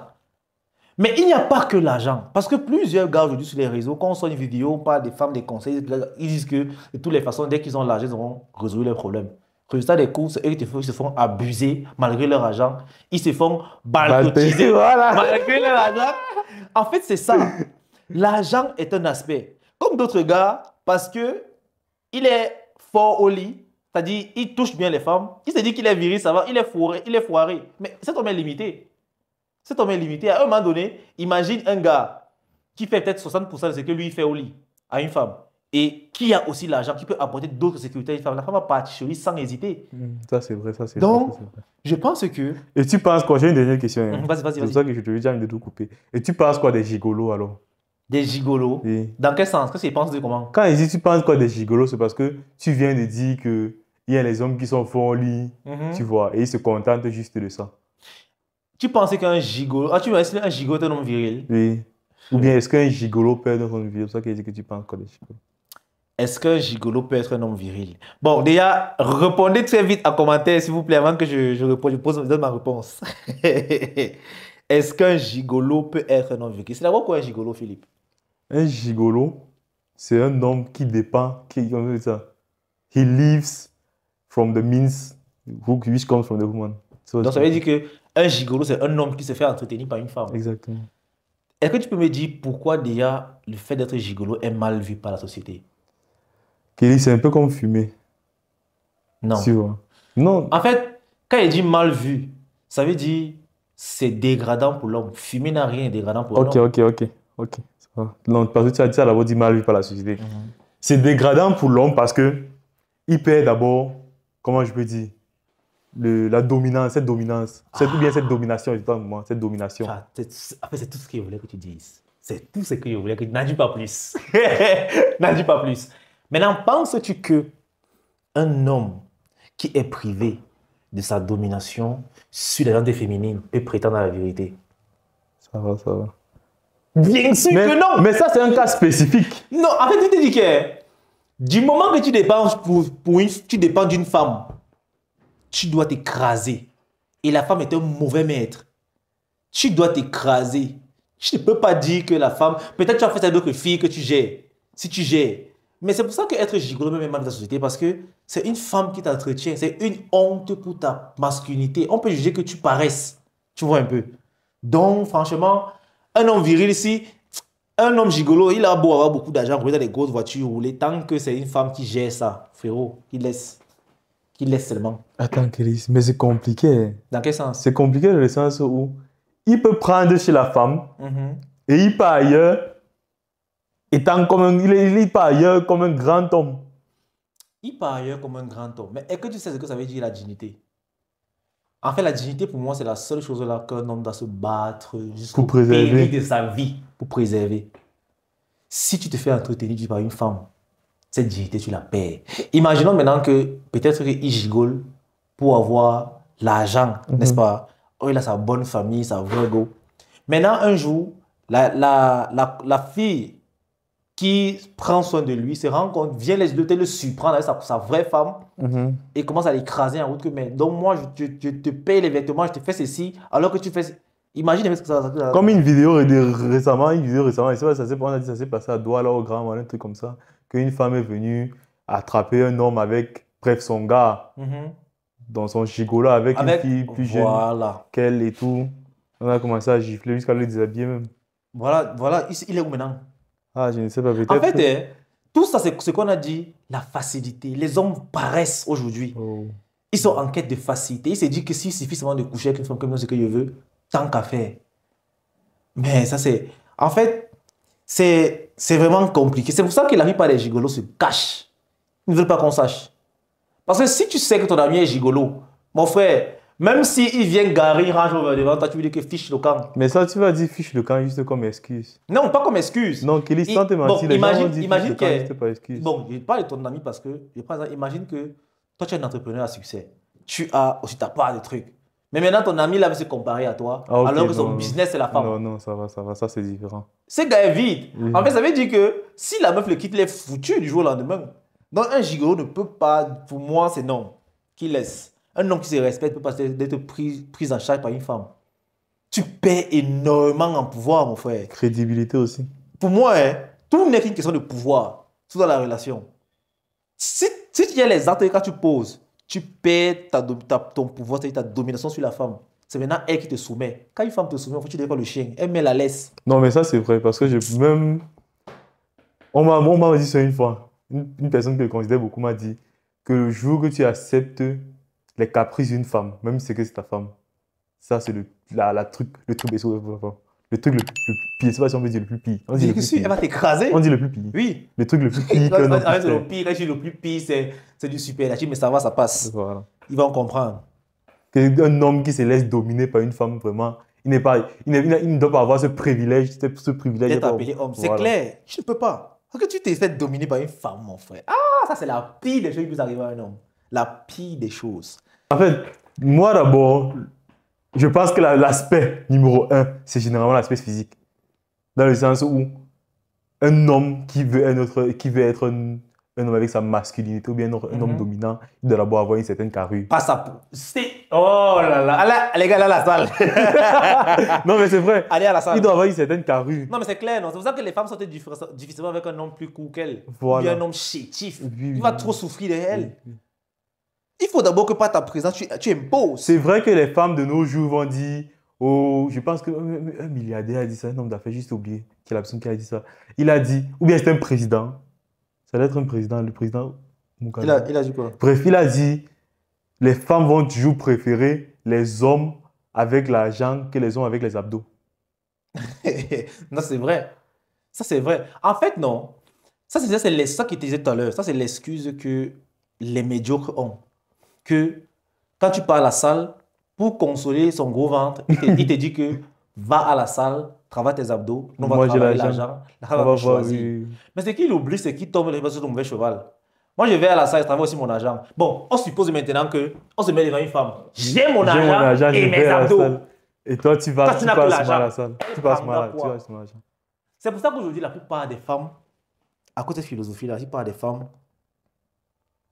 [SPEAKER 2] Mais il n'y a pas que l'argent. Parce que plusieurs gars aujourd'hui sur les réseaux, quand on sort une vidéo, on parle des femmes, des conseils, ils disent que de toutes les façons, dès qu'ils ont l'argent, ils auront résolu leurs problèmes. Résultat des courses, eux, ils se font abuser malgré leur argent. Ils se font balcotiser
[SPEAKER 1] Voilà.
[SPEAKER 2] malgré leur argent. En fait, c'est ça. L'argent est un aspect. Comme d'autres gars, parce que il est fort au lit, c'est-à-dire il touche bien les femmes, il se dit qu'il est viril, ça va, il est foiré. Mais cet homme est limité. Cet homme est limité. À un moment donné, imagine un gars qui fait peut-être 60% de ce que lui fait au lit à une femme et qui a aussi l'argent, qui peut apporter d'autres sécurités à une femme. La femme va partir sur lui sans hésiter.
[SPEAKER 1] Ça, c'est vrai, ça, c'est
[SPEAKER 2] Donc,
[SPEAKER 1] vrai. Donc,
[SPEAKER 2] je pense que...
[SPEAKER 1] Et tu penses quoi? J'ai une dernière question. Hein.
[SPEAKER 2] Vas-y.
[SPEAKER 1] C'est pour ça que je te dis, j'ai de tout couper. Et tu penses quoi des gigolos alors?
[SPEAKER 2] Des gigolos?
[SPEAKER 1] Oui.
[SPEAKER 2] Dans quel sens? Qu'est-ce qu'ils pensent de comment?
[SPEAKER 1] Quand ils disent tu penses quoi des gigolos, c'est parce que tu viens de dire qu'il y a les hommes qui sont forts au lit, tu vois, et ils se contentent juste de ça.
[SPEAKER 2] Tu pensais qu'un gigolo... Ah, tu m'as dit un gigolo est un homme viril?
[SPEAKER 1] Oui. Ou bien est-ce qu'un gigolo peut être un homme viril? C'est ça qu'il dit que tu penses quoi des gigolos? Est-ce
[SPEAKER 2] qu'un gigolo peut être un homme viril? Bon, déjà, répondez très vite en commentaire, s'il vous plaît, avant que je donne ma réponse. Est-ce qu'un gigolo peut être un homme viril? C'est d'abord quoi un gigolo, Philippe?
[SPEAKER 1] Un gigolo, c'est un homme qui dépend, comment on dit ça? He lives from the means which comes from the woman.
[SPEAKER 2] Donc ça veut dire qu'un gigolo, c'est un homme qui se fait entretenir par une femme.
[SPEAKER 1] Exactement.
[SPEAKER 2] Est-ce que tu peux me dire pourquoi déjà le fait d'être gigolo est mal vu par la société?
[SPEAKER 1] Kelly, c'est un peu comme fumer.
[SPEAKER 2] Non.
[SPEAKER 1] Tu vois? Non.
[SPEAKER 2] En fait, quand il dit mal vu, ça veut dire c'est dégradant pour l'homme. Fumer n'a rien de dégradant pour l'homme.
[SPEAKER 1] Ok. Non, parce que tu as dit ça d'abord dit mal vu par la société. C'est dégradant pour l'homme parce que il perd d'abord, comment je peux dire, la dominance, cette dominance. Ou bien cette domination, je sais pas moi, cette domination.
[SPEAKER 2] En fait, c'est tout ce que je voulais que tu dises. C'est tout ce que je voulais que tu n'en dis pas plus. N'en dis pas plus. Maintenant, penses-tu que un homme qui est privé de sa domination sur la gente féminine peut prétendre à la vérité?
[SPEAKER 1] Ça va.
[SPEAKER 2] Bien sûr que non.
[SPEAKER 1] Mais ça, c'est un cas spécifique.
[SPEAKER 2] Non, en fait, tu te dis que du moment que tu dépends d'une femme, tu dois t'écraser. Et la femme est un mauvais maître. Tu dois t'écraser. Tu ne peux pas dire que la femme... Peut-être tu as fait ça d'autres filles que tu gères. Si tu gères. Mais c'est pour ça qu'être gigolo même est mal dans la société. Parce que c'est une femme qui t'entretient. C'est une honte pour ta masculinité. On peut juger que tu paraisses. Tu vois un peu. Donc, franchement, un homme viril ici... Un homme gigolo, il a beau avoir beaucoup d'argent, rouler dans des grosses voitures, rouler, tant que c'est une femme qui gère ça, frérot, qui laisse seulement.
[SPEAKER 1] Attends, Kélis, mais c'est compliqué.
[SPEAKER 2] Dans quel sens?
[SPEAKER 1] C'est compliqué dans le sens où il peut prendre chez la femme et il part ailleurs, étant comme il part ailleurs comme un grand homme.
[SPEAKER 2] Il part ailleurs comme un grand homme. Mais est-ce que tu sais ce que ça veut dire la dignité? En fait, la dignité, pour moi, c'est la seule chose là qu'un homme doit se battre jusqu'au péril de sa vie pour préserver. Si tu te fais entretenir par une femme, cette dignité, tu la perds. Imaginons maintenant que peut-être qu'il gigole pour avoir l'argent, n'est-ce pas? Oh, il a sa bonne famille, sa vraie go. Maintenant, un jour, la fille qui prend soin de lui se rend compte, vient le surprendre avec sa vraie femme et commence à l'écraser en route que, mais donc moi, je te paye les vêtements, je te fais ceci, alors que tu fais... Imagine ce que ça...
[SPEAKER 1] Comme une vidéo récemment, ça s'est passé à Douala au Grand Mali, un truc comme ça, qu'une femme est venue attraper un homme avec, bref, son gars, dans son gigolo avec une fille plus jeune qu'elle et tout. On a commencé à gifler jusqu'à le déshabiller même.
[SPEAKER 2] Voilà, il est où maintenant?
[SPEAKER 1] Ah, je ne sais pas, peut-être.
[SPEAKER 2] En fait, tout ça, c'est ce qu'on a dit, la facilité. Les hommes paraissent aujourd'hui. Ils sont en quête de facilité. Ils se disent que s'il suffit seulement de coucher avec une femme comme moi, ce que je veux, tant qu'à faire. Mais ça, c'est... En fait, c'est vraiment compliqué. C'est pour ça que la plupart des gigolos se cachent. Ils ne veulent pas qu'on sache. Parce que si tu sais que ton ami est gigolo, mon frère, même s'il vient garer, range over devant toi, tu veux dire que fiche le camp.
[SPEAKER 1] Mais ça, tu vas dire fiche le camp juste comme excuse.
[SPEAKER 2] Non, pas comme excuse.
[SPEAKER 1] Non, Kelly, sans te mentir, les gens vont dire fiche le camp juste pas excuse.
[SPEAKER 2] Bon, je parle de ton ami parce que, imagine que toi, tu es un entrepreneur à succès. Tu as aussi ta part de trucs. Mais maintenant, ton ami là veut se comparer à toi,
[SPEAKER 1] Ah, ok,
[SPEAKER 2] alors que son
[SPEAKER 1] non,
[SPEAKER 2] business, c'est la femme.
[SPEAKER 1] Non, non, ça va, ça c'est différent.
[SPEAKER 2] Ce gars est vide. En fait, ça veut dire que si la meuf le quitte, il est foutu du jour au lendemain. Donc, un gigolo ne peut pas, pour moi, c'est non. Qu'il laisse. Un homme qui se respecte peut pas d'être pris en charge par une femme. Tu perds énormément en pouvoir, mon frère.
[SPEAKER 1] Crédibilité aussi.
[SPEAKER 2] Pour moi, hein, tout n'est qu'une question de pouvoir, surtout dans la relation. Si tu as les actes que tu poses, tu perds ton pouvoir, c'est-à-dire ta domination sur la femme. C'est maintenant elle qui te soumet. Quand une femme te soumet, il faut que tu deviens le chien. Elle met la laisse.
[SPEAKER 1] Non, mais ça, c'est vrai, parce que même... On m'a dit ça une fois. Une personne que je considère beaucoup m'a dit que le jour que tu acceptes les caprices d'une femme, même si c'est que c'est ta femme, ça, c'est le truc le truc le plus pire. Je sais pas si on veut dire le plus pire. On dit le plus pire.
[SPEAKER 2] Elle va t'écraser.
[SPEAKER 1] On dit le plus pire.
[SPEAKER 2] Oui.
[SPEAKER 1] Le truc le plus pire.
[SPEAKER 2] Quand le plus pire, c'est du superlatif, mais ça va, ça passe.
[SPEAKER 1] Voilà.
[SPEAKER 2] Ils vont comprendre.
[SPEAKER 1] Un homme qui se laisse dominer par une femme, vraiment, il ne doit pas avoir ce privilège.
[SPEAKER 2] D'être appelé homme. C'est clair. Tu ne peux pas. Parce que tu t'es fait dominer par une femme, mon frère. Ah, ça, c'est la pire des choses qui peut arriver à un homme. La pire des choses.
[SPEAKER 1] En fait, moi d'abord, je pense que l'aspect numéro 1, c'est généralement l'aspect physique. Dans le sens où un homme qui veut être un homme avec sa masculinité ou bien un homme dominant, il doit d'abord avoir une certaine carrure.
[SPEAKER 2] Pas ça. Oh là là. Les gars, là, la salle.
[SPEAKER 1] Non, mais c'est vrai.
[SPEAKER 2] Allez à la salle.
[SPEAKER 1] Il doit avoir une certaine carrure.
[SPEAKER 2] Non, mais c'est clair, non. C'est pour ça que les femmes sortent difficilement avec un homme plus cool qu'elle.
[SPEAKER 1] Voilà.
[SPEAKER 2] Ou bien un homme chétif.
[SPEAKER 1] Oui,
[SPEAKER 2] il va trop souffrir de elle. Oui. Il faut d'abord que par ta présence, tu imposes.
[SPEAKER 1] C'est vrai que les femmes de nos jours vont dire, oh, je pense qu'un milliardaire a dit ça, un homme d'affaires, juste oublié qu'il y a la personne qui a dit ça. Il a dit, ou bien c'est un président. Ça doit être un président, le président Mugabe.
[SPEAKER 2] Il a dit quoi?
[SPEAKER 1] Bref, il a dit, les femmes vont toujours préférer les hommes avec l'argent que les hommes avec les abdos.
[SPEAKER 2] Non, c'est vrai. Ça, c'est vrai. En fait, non. Ça, c'est ça qui était dit tout à l'heure. Ça, c'est l'excuse que les médiocres ont. Que quand tu pars à la salle, pour consoler son gros ventre, il te dit que va à la salle, travaille tes abdos, on va travailler l'argent, la femme va choisir. Oui. Mais ce qu'il oublie, c'est qu'il tombe sur ton mauvais cheval. Moi, je vais à la salle, je travaille aussi mon argent. Bon, on suppose maintenant qu'on se met devant une femme. J'ai mon argent et mes abdos.
[SPEAKER 1] Et toi, tu passes mal à la salle. Tu passes mal à l'argent.
[SPEAKER 2] C'est pour ça qu'aujourd'hui, la plupart des femmes, à cause de cette philosophie-là, la plupart des femmes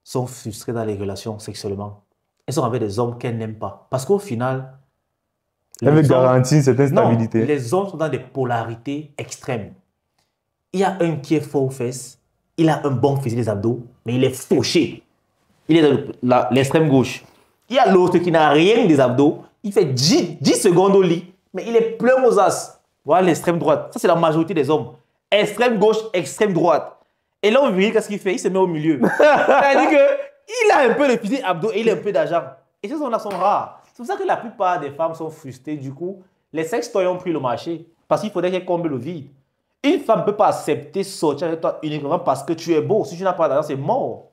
[SPEAKER 2] sont frustrées dans les relations sexuellement. Elles sont avec des hommes qu'elles n'aiment pas. Parce qu'au final,
[SPEAKER 1] elles veulent garantir une certaine stabilité.
[SPEAKER 2] Non, les hommes sont dans des polarités extrêmes. Il y a un qui est fort aux fesses, il a un bon physique des abdos, mais il est fauché. Il est dans l'extrême gauche. Il y a l'autre qui n'a rien des abdos, il fait 10 secondes au lit, mais il est plein aux as. Voilà l'extrême droite. Ça, c'est la majorité des hommes. Extrême gauche, extrême droite. Et là, on voit qu'est-ce qu'il fait? Il se met au milieu. C'est-à-dire qu'il a un peu de physique abdos et il a un peu d'argent. Et ces hommes-là sont rares. C'est pour ça que la plupart des femmes sont frustrées. Du coup, les sextoys ont pris le marché. Parce qu'il faudrait qu'elles comblent le vide. Une femme ne peut pas accepter sortir avec toi uniquement parce que tu es beau. Si tu n'as pas d'argent, c'est mort.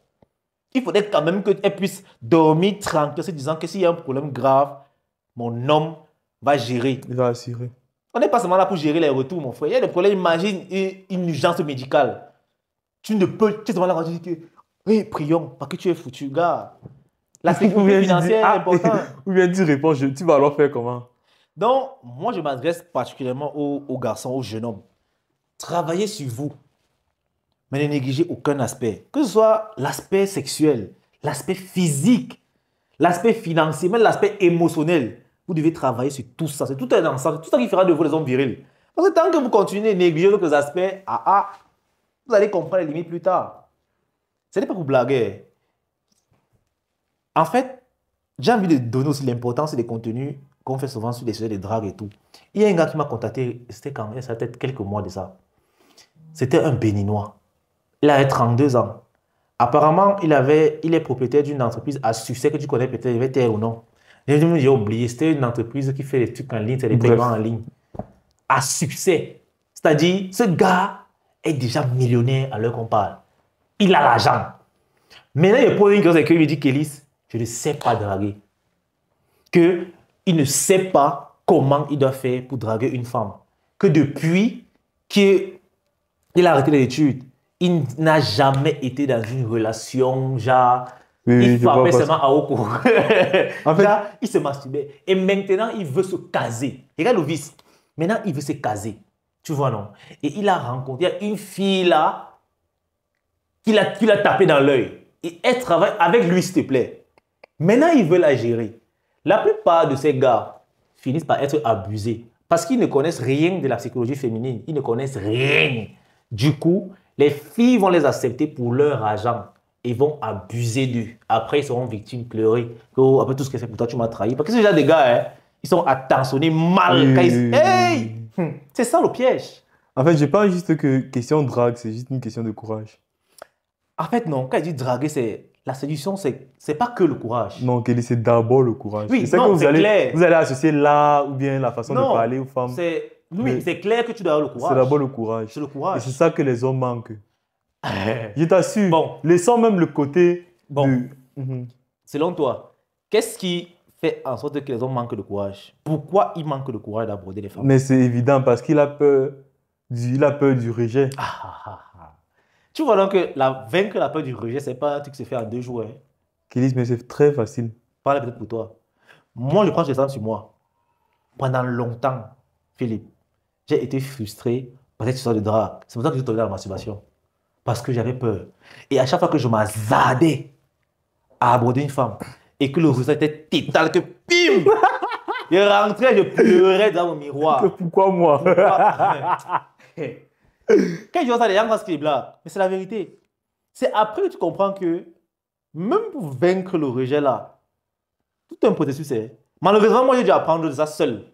[SPEAKER 2] Il faudrait quand même qu'elle puisse dormir tranquille, se disant que s'il y a un problème grave, mon homme va gérer.
[SPEAKER 1] Il va assurer.
[SPEAKER 2] On n'est pas seulement là pour gérer les retours, mon frère. Il y a des problèmes. Imagine une urgence médicale. Tu ne peux. Tu es devant la radio et tu dis que oui, prions, parce que tu es foutu, gars. La sécurité financière est importante.
[SPEAKER 1] Ou bien tu réponds, tu vas alors faire comment?
[SPEAKER 2] Donc, moi, je m'adresse particulièrement aux garçons, aux jeunes hommes. Travaillez sur vous, mais ne négligez aucun aspect. Que ce soit l'aspect sexuel, l'aspect physique, l'aspect financier, même l'aspect émotionnel. Vous devez travailler sur tout ça. C'est tout un ensemble. Tout ça qui fera de vous les hommes virils. Parce que tant que vous continuez à négliger d'autres aspects, vous allez comprendre les limites plus tard. Ce n'est pas pour blaguer. En fait, j'ai envie de donner aussi l'importance des contenus qu'on fait souvent sur les sujets de drague et tout. Il y a un gars qui m'a contacté, c'était quand même, ça peut-être quelques mois de ça. C'était un Béninois. Il avait 32 ans. Apparemment, il est propriétaire d'une entreprise à succès que tu connais peut-être, il va être ou non. J'ai oublié, c'était une entreprise qui fait des trucs en ligne, c'est des paiements en ligne. À succès. C'est-à-dire, ce gars est déjà millionnaire à l'heure qu'on parle. Il a l'argent. Maintenant, il pose une question et il me dit qu'Élise, je ne sais pas draguer. Qu'il ne sait pas comment il doit faire pour draguer une femme. Que depuis qu'il a arrêté les études, il n'a jamais été dans une relation, genre,
[SPEAKER 1] Oui,
[SPEAKER 2] il
[SPEAKER 1] je vois
[SPEAKER 2] frappait
[SPEAKER 1] pas
[SPEAKER 2] seulement
[SPEAKER 1] ça.
[SPEAKER 2] à haut cours.
[SPEAKER 1] En fait,
[SPEAKER 2] Là, il se masturbait. Et maintenant, il veut se caser. Regarde le vice. Maintenant, il veut se caser. Tu vois, non? Et il a rencontré il y a une fille là qui l'a tapé dans l'œil. Et elle travaille avec lui, s'il te plaît. Maintenant, il veut la gérer. La plupart de ces gars finissent par être abusés parce qu'ils ne connaissent rien de la psychologie féminine. Ils ne connaissent rien. Du coup, les filles vont les accepter pour leur argent et vont abuser d'eux. Après, ils seront victimes, pleurer. Oh, après tout ce que c'est pour toi, tu m'as trahi. Parce que c'est déjà des gars, hein, ils sont attentionnés mal quand ils... Hey! C'est ça le piège.
[SPEAKER 1] en fait, je pense juste que question drague, c'est juste une question de courage.
[SPEAKER 2] En fait, non. Quand il dit draguer, c'est... La séduction, c'est pas que le courage.
[SPEAKER 1] Non, Kelly, c'est d'abord le courage.
[SPEAKER 2] Oui,
[SPEAKER 1] Je sais
[SPEAKER 2] non,
[SPEAKER 1] que
[SPEAKER 2] c'est clair.
[SPEAKER 1] vous allez associer là ou bien la façon de
[SPEAKER 2] Non,
[SPEAKER 1] parler aux femmes.
[SPEAKER 2] oui,
[SPEAKER 1] Mais
[SPEAKER 2] c'est clair que tu dois avoir le
[SPEAKER 1] c'est
[SPEAKER 2] courage.
[SPEAKER 1] d'abord le courage.
[SPEAKER 2] C'est le
[SPEAKER 1] Et
[SPEAKER 2] courage.
[SPEAKER 1] c'est ça que les hommes manquent. Je t'assure.
[SPEAKER 2] Bon.
[SPEAKER 1] Laissons même le côté
[SPEAKER 2] Bon.
[SPEAKER 1] de... Mhm.
[SPEAKER 2] Selon toi, qu'est-ce qui fait en sorte que les hommes manquent de courage? Pourquoi ils manquent de courage d'aborder les femmes?
[SPEAKER 1] Mais c'est évident parce qu'il a peur il a peur du rejet.
[SPEAKER 2] Tu vois donc que vaincre la peur du rejet, c'est pas un truc qui se fait en 2 jours. Hein.
[SPEAKER 1] Kelly, mais c'est très facile.
[SPEAKER 2] Parle peut-être pour toi. Moi, je prends ce exemple sur moi. Pendant longtemps, Philippe, j'ai été frustré par cette histoire de drague. C'est pour ça que j'ai tombé dans la masturbation. Parce que j'avais peur. Et à chaque fois que je m'hazardais à aborder une femme et que le résultat était total, que bim! Je rentrais, je pleurais dans mon miroir.
[SPEAKER 1] Pourquoi moi?
[SPEAKER 2] Quand je vois ça, les gens pensent qu'il est blague. Mais c'est la vérité. C'est après que tu comprends que même pour vaincre le rejet là, tout un processus est. Malheureusement, moi j'ai dû apprendre de ça seul.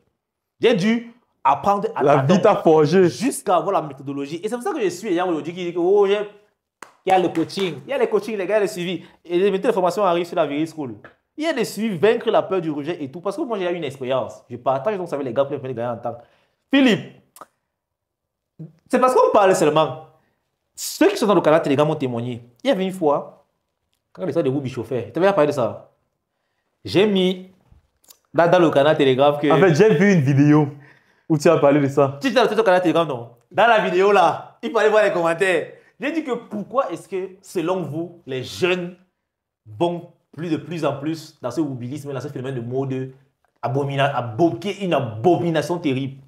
[SPEAKER 2] J'ai dû apprendre à
[SPEAKER 1] La vie t'a forgé.
[SPEAKER 2] jusqu'à avoir la méthodologie. Et c'est pour ça que je suis ayant aujourd'hui qui dit que oh, il y a le coaching. Il y a les coachings, les gars, les suivis. Et les méthodes de formation arrivent sur la Viril School. Il y a des suivis, vaincre la peur du rejet et tout. Parce que moi, j'ai eu une expérience. Je partage donc avec les gars pour les gagner en temps. Philippe, c'est parce qu'on parle seulement. Ceux qui sont dans le canal Telegram m'ont témoigné. Il y avait une fois, quand l'histoire de Ruby chauffait, tu avais parlé de ça. J'ai mis dans le canal Telegram que.
[SPEAKER 1] En fait, j'ai vu une vidéo où tu as parlé de ça.
[SPEAKER 2] Tu t'es dans le canal Telegram, non? Dans la vidéo là, il fallait voir les commentaires. J'ai dit que pourquoi est-ce que, selon vous, les jeunes vont de plus en plus dans ce woubilisme, dans ce phénomène de mode qui est une abomination terrible.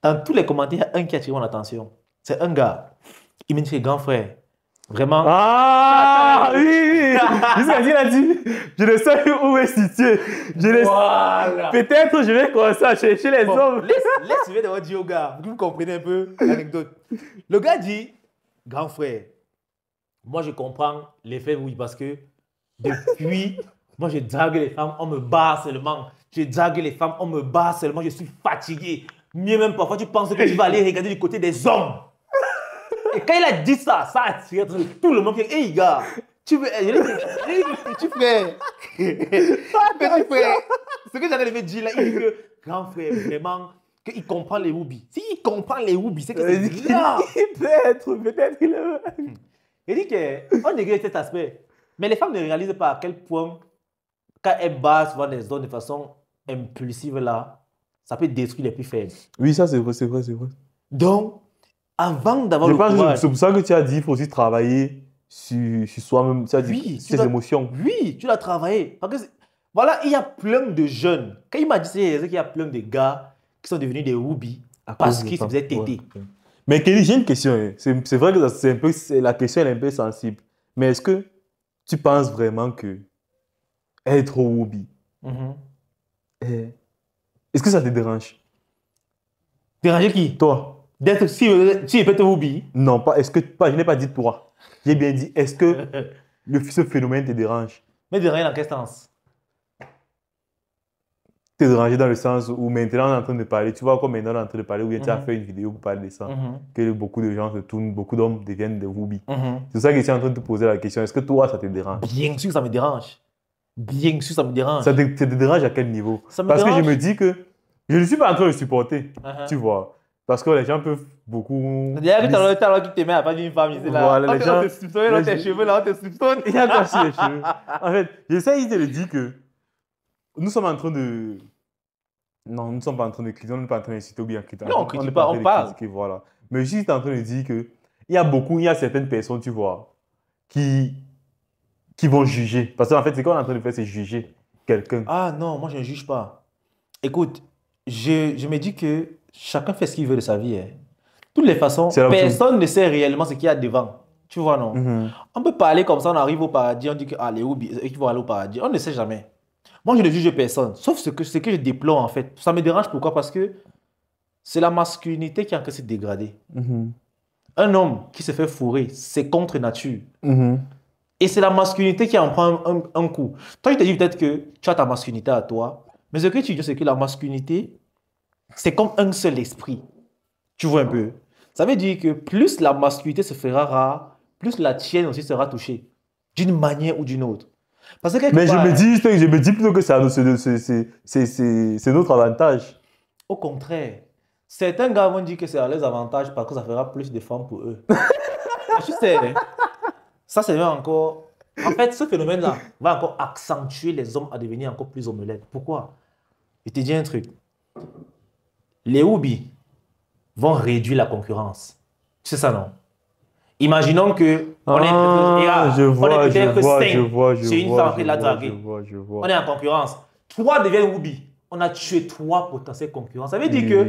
[SPEAKER 2] Dans tous les commentaires, il y a un qui a attiré mon attention. C'est un gars. Il me dit, grand frère, vraiment.
[SPEAKER 1] Ah oui! Jusqu'à ce qu'il a dit, je ne sais où est situé.
[SPEAKER 2] Voilà.
[SPEAKER 1] Peut-être je vais commencer à chercher les hommes.
[SPEAKER 2] Laisse d'abord dire au gars, vous comprenez un peu l'anecdote. Le gars dit, grand frère, moi je comprends l'effet oui parce que depuis, moi je drague les femmes, on me bat seulement. Je drague les femmes, on me bat seulement, je suis fatigué. Mieux même parfois tu penses que tu vas aller regarder du côté des hommes. Et quand il a dit ça, ça a attiré tout le monde. Hey gars, tu veux. Petit frère. Petit frère. Ce que j'avais aimé dire là, il dit que grand frère, vraiment, qu'il comprend les whoobis. S'il comprend les whoobis, c'est que c'est grave.
[SPEAKER 1] Peut-être il est.
[SPEAKER 2] Il dit qu'on néglige cet aspect. Mais les femmes ne réalisent pas à quel point, quand elles battent souvent les hommes de façon impulsive là, ça peut détruire les plus faibles.
[SPEAKER 1] Oui, ça c'est vrai, c'est vrai, c'est vrai.
[SPEAKER 2] Donc, avant d'avoir
[SPEAKER 1] Je
[SPEAKER 2] le
[SPEAKER 1] pense
[SPEAKER 2] courage...
[SPEAKER 1] que c'est pour ça que tu as dit qu'il faut aussi travailler sur soi-même, tu as dit
[SPEAKER 2] Oui,
[SPEAKER 1] ses émotions.
[SPEAKER 2] Oui, tu l'as travaillé. Parce que voilà, il y a plein de jeunes. Quand il m'a dit ça, il y a plein de gars qui sont devenus des whoobis parce qu'ils se faisaient téter.
[SPEAKER 1] Ouais. Mais Kelly, j'ai une question. Hein. C'est vrai que la question elle est un peu sensible. Mais est-ce que tu penses vraiment que être whoobi, est-ce que ça te dérange?
[SPEAKER 2] Déranger qui?
[SPEAKER 1] Toi?
[SPEAKER 2] D'être si il peut te whoobi?
[SPEAKER 1] Non, pas. Est-ce que je n'ai pas dit toi. J'ai bien dit, est-ce que ce phénomène te dérange?
[SPEAKER 2] Mais déranger dans quel sens?
[SPEAKER 1] Te déranger dans le sens où maintenant on est en train de parler, tu vois comme maintenant on est en train de parler, ou bien tu as fait une vidéo pour parler de ça, que beaucoup de gens se tournent, beaucoup d'hommes deviennent des whoobis. C'est ça que je suis en train de te poser la question, est-ce que toi ça te dérange?
[SPEAKER 2] Bien sûr ça me dérange. Bien sûr ça me dérange.
[SPEAKER 1] Ça te dérange à quel niveau?
[SPEAKER 2] Ça me
[SPEAKER 1] Parce
[SPEAKER 2] dérange.
[SPEAKER 1] que je me dis que je ne suis pas en train de le supporter, tu vois. Parce que les gens peuvent beaucoup...
[SPEAKER 2] D'ailleurs, tu as l'heure qui te met à pas d'une femme ici là.
[SPEAKER 1] Voilà, les gens...
[SPEAKER 2] On te soupçonne, dans tes cheveux là, on te soupçonne.
[SPEAKER 1] Il y a quoi sur les cheveux? En fait, j'essaie de le dire que nous sommes en train de... Non, nous ne sommes pas en train de critiquer, on n'est pas en train d'inciter ou bien critiquer.
[SPEAKER 2] Non, on ne critique pas, on parle.
[SPEAKER 1] Voilà. Mais je suis juste en train de dire que il y a certaines personnes, tu vois, qui qui vont juger. Parce qu'en fait, ce qu'on est en train de faire, c'est juger quelqu'un.
[SPEAKER 2] Ah non, moi je ne juge pas. Écoute, je me dis que chacun fait ce qu'il veut de sa vie. Hein. De toutes les façons, personne ne sait réellement ce qu'il y a devant. Tu vois, non? On peut parler comme ça, on arrive au paradis, on dit que les Oubi, ils vont aller au paradis. On ne sait jamais. Moi, je ne juge personne. Sauf ce que je déplore, en fait. Ça me dérange, pourquoi? Parce que c'est la masculinité qui est en train de se dégrader. Un homme qui se fait fourrer, c'est contre nature. Et c'est la masculinité qui en prend un coup. Toi, je te dis peut-être que tu as ta masculinité à toi, mais ce que tu dis, c'est que la masculinité, c'est comme un seul esprit. Tu vois un peu? Ça veut dire que plus la masculinité se fera rare, plus la tienne aussi sera touchée, d'une manière ou d'une autre. Parce que
[SPEAKER 1] mais je me dis plutôt que c'est notre avantage.
[SPEAKER 2] Au contraire, certains gars vont dire que c'est à leurs avantages parce que ça fera plus de femmes pour eux. Tu sais, ça c'est encore... En fait, ce phénomène-là va encore accentuer les hommes à devenir encore plus omelettes. Pourquoi? Je te dis un truc. Les Oubi vont réduire la concurrence. C'est ça, non? Imaginons que on est peut-être 5 c'est une femme qui l'a dragué. On est en concurrence. 3 deviennent Oubi. On a tué 3 potentiels concurrents. Ça veut dire que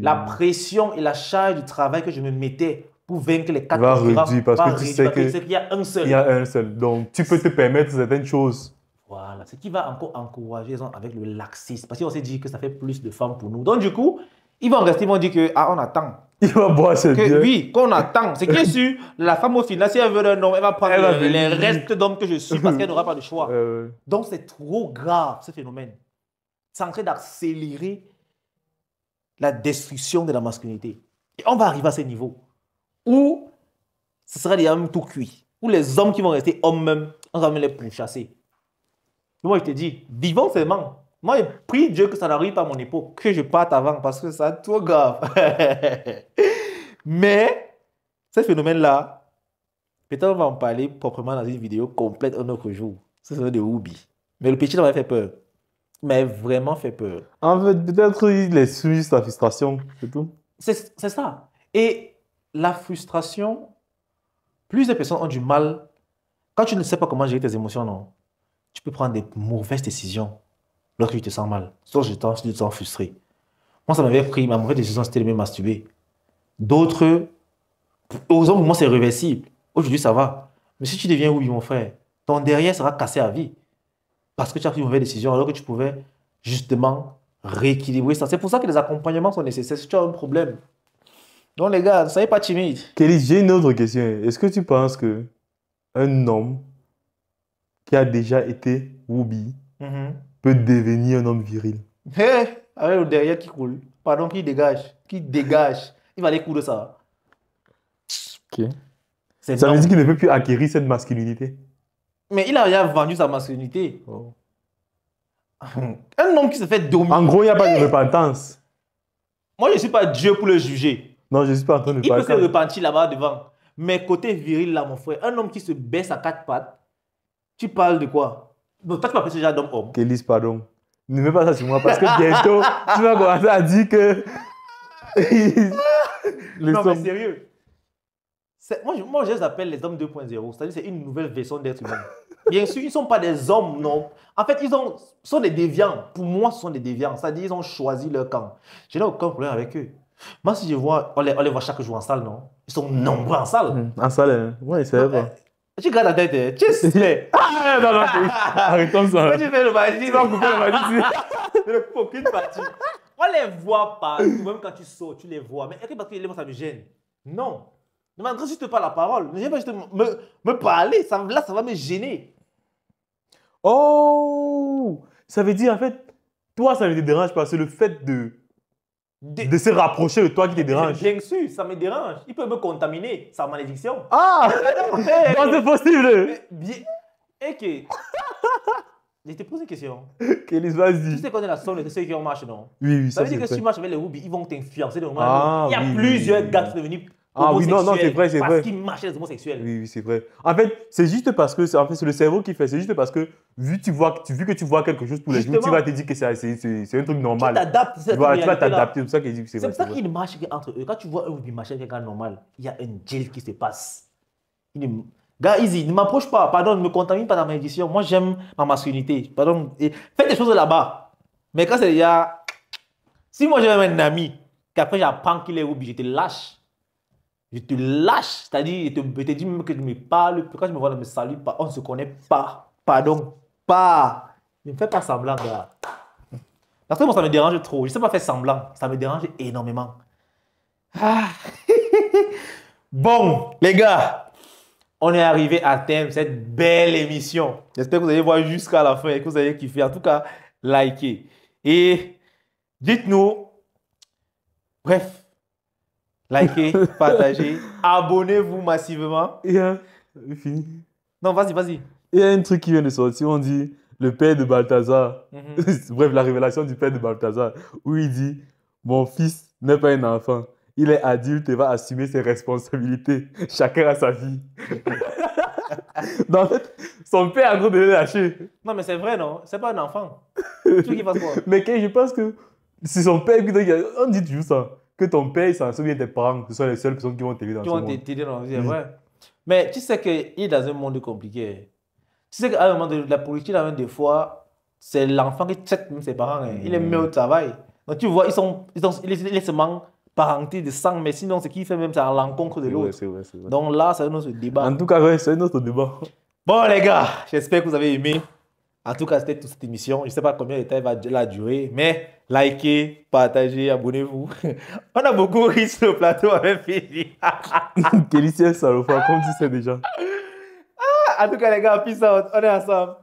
[SPEAKER 2] la pression et la charge du travail que je me mettais pour vaincre les 4 concurrents
[SPEAKER 1] réduire parce que tu sais
[SPEAKER 2] qu'il y a un seul.
[SPEAKER 1] Il y a un seul. Donc, tu peux te permettre certaines choses.
[SPEAKER 2] Voilà. Ce qui va encore encourager avec le laxisme. Parce qu'on s'est dit que ça fait plus de femmes pour nous. Donc, du coup, ils vont rester, ils vont dire que, ah, on attend.
[SPEAKER 1] Il va boire ce bien.
[SPEAKER 2] Oui, qu'on attend. C'est qui est sûr, la femme au final, si elle veut un homme, elle va prendre les restes d'hommes que je suis parce qu'elle n'aura pas de choix. Donc, c'est trop grave, ce phénomène. C'est en train d'accélérer la destruction de la masculinité. Et on va arriver à ce niveau où ce sera des hommes tout cuits, où les hommes qui vont rester hommes même, on va même les pourchasser. Moi, je te dis, vivons seulement. Moi, je prie Dieu que ça n'arrive pas à mon époque, que je parte avant parce que c'est trop grave. Mais, ce phénomène-là, peut-être on va en parler proprement dans une vidéo complète un autre jour. C'est ce de Oubi. Mais le petit m'avait fait peur. Mais vraiment fait peur.
[SPEAKER 1] En fait, peut-être il est suisse la frustration, c'est tout.
[SPEAKER 2] C'est ça. Et la frustration, plusieurs personnes ont du mal. Quand tu ne sais pas comment gérer tes émotions, non, tu peux prendre des mauvaises décisions lorsque tu te sens mal. Sauf que tu te sens frustré. Moi, ça m'avait pris, ma mauvaise décision, c'était de me masturber. D'autres, aux hommes, pour moi, c'est réversible. Aujourd'hui, ça va. Mais si tu deviens Oubi, mon frère, ton derrière sera cassé à vie. Parce que tu as pris une mauvaise décision alors que tu pouvais justement rééquilibrer ça. C'est pour ça que les accompagnements sont nécessaires si tu as un problème. Donc les gars, ne soyez pas timides.
[SPEAKER 1] Kelly, j'ai une autre question. Est-ce que tu penses que un homme qui a déjà été Oubi peut devenir un homme viril?
[SPEAKER 2] Avec le derrière qui coule. Pardon, qui dégage. Qui dégage. Il va aller couler ça.
[SPEAKER 1] Ok. Ça veut dire qu'il ne peut plus acquérir cette masculinité.
[SPEAKER 2] Mais il a déjà vendu sa masculinité. Oh. Un homme qui se fait dominer.
[SPEAKER 1] En gros, il n'y a pas de repentance.
[SPEAKER 2] Moi, je ne suis pas Dieu pour le juger.
[SPEAKER 1] Non, je ne suis pas en train de
[SPEAKER 2] parler. Il peut se repentir là-bas devant. Mais côté viril, là, mon frère, un homme qui se baisse à 4 pattes, tu parles de quoi? Toi, tu m'appelles ce genre d'homme.
[SPEAKER 1] Kélis, pardon. Ne mets pas ça sur moi parce que bientôt, tu vas commencer à dire que.
[SPEAKER 2] Non, mais sérieux. Moi, je les appelle les hommes 2.0. C'est-à-dire c'est une nouvelle version d'être humain. Bien sûr, ils ne sont pas des hommes, non. En fait, ils sont des déviants. Pour moi, ce sont des déviants. C'est-à-dire qu'ils ont choisi leur camp. Je n'ai aucun problème avec eux. Moi, si je vois, on les voit chaque jour en salle, non? Ils sont nombreux en salle.
[SPEAKER 1] En salle, oui, c'est vrai.
[SPEAKER 2] Tu gardes la tête, tu es stylé.
[SPEAKER 1] Ah, non, arrêtons ça.
[SPEAKER 2] Tu fais le bâti. Tu vas couper le bâti. C'est aucune partie. On les voit pas. Même quand tu sors, tu les vois. Mais est-ce que parce que les mots, ça me gêne? Non. Ne m'adresse juste pas la parole. Ne viens pas juste me parler. Là, ça va me gêner.
[SPEAKER 1] Oh! Ça veut dire, en fait, toi, ça ne te dérange pas. C'est le fait de se rapprocher de toi qui te dérange.
[SPEAKER 2] Bien sûr, ça me dérange. Il peut me contaminer. Sa malédiction.
[SPEAKER 1] Ah! Donc c'est possible.
[SPEAKER 2] Bien. Et que... Je te pose une question.
[SPEAKER 1] Kélis, vas-y.
[SPEAKER 2] Tu sais qu'on est la somme de ceux qui ont marché, non?
[SPEAKER 1] Oui,
[SPEAKER 2] ça veut dire que si tu marches avec les Oubi, ils vont t'influencer. Il y a
[SPEAKER 1] oui,
[SPEAKER 2] plusieurs gars qui sont devenus
[SPEAKER 1] non, c'est vrai, c'est vrai.
[SPEAKER 2] Parce qu'ils marchent les homosexuels.
[SPEAKER 1] Oui, c'est vrai. En fait, c'est juste parce que c'est le cerveau qui fait. C'est juste parce que vu que tu vois quelque chose tous les jours, tu vas te dire que c'est un truc normal.
[SPEAKER 2] Tu t'adaptes.
[SPEAKER 1] Tu vas t'adapter. C'est pour ça qu'il dit que c'est vrai.
[SPEAKER 2] C'est pour ça qu'ils marchent entre eux. Quand tu vois un Oubi marcher avec un gars normal, il y a un deal qui se passe. Gars, easy, ne m'approche pas. Pardon, ne me contamine pas dans ma édition. Moi, j'aime ma masculinité. Pardon. Et faites des choses là-bas. Mais quand c'est déjà... Si moi, j'ai un ami, qu'après j'apprends qu'il est obligé, je te lâche. Je te lâche. C'est-à-dire, je te dis même que tu me parles. Quand je me vois, ne me salue pas. On ne se connaît pas. Pardon. Pas. Ne me fais pas semblant, gars. Parce que moi, ça me dérange trop. Je ne sais pas faire semblant. Ça me dérange énormément. Ah. Bon, les gars, on est arrivé à terme de cette belle émission. J'espère que vous allez voir jusqu'à la fin et que vous allez kiffer. En tout cas, likez. Et dites-nous, bref, likez, partagez, abonnez-vous massivement.
[SPEAKER 1] Fini.
[SPEAKER 2] Non, vas-y.
[SPEAKER 1] Il y a un truc qui vient de sortir, on dit le père de Balthazar. Bref, la révélation du père de Balthazar, où il dit mon fils n'est pas un enfant. Il est adulte et va assumer ses responsabilités. Chacun a sa vie. Donc, en fait, son père a gros de le lâcher.
[SPEAKER 2] Non, mais c'est vrai, non? C'est pas un enfant. Tu veux qu'il fasse quoi?
[SPEAKER 1] Mais je pense que c'est son père qui... On dit toujours ça. Que ton père, il s'en souvient tes parents. Ce sont les seules personnes qui vont t'aider dans ce monde.
[SPEAKER 2] Qui vont t'aider dans la vie, c'est vrai. Mais tu sais qu'il est dans un monde compliqué. Tu sais qu'à un moment de la politique, des fois, c'est l'enfant qui check même ses parents. Il est mis au travail. Donc tu vois, ils sont seulement parentés de sang, mais sinon, ce qu'il fait même, c'est à l'encontre de l'autre.
[SPEAKER 1] C'est vrai.
[SPEAKER 2] Donc là, c'est un autre débat.
[SPEAKER 1] En tout cas, ouais, c'est un autre débat.
[SPEAKER 2] Bon, les gars, j'espère que vous avez aimé. En tout cas, c'était toute cette émission. Je ne sais pas combien de temps elle va durer, mais likez, partagez, abonnez-vous. On a beaucoup ri sur le plateau avec Philippe.
[SPEAKER 1] Quel salopard, comme tu sais déjà.
[SPEAKER 2] En tout cas, les gars, peace out. On est ensemble.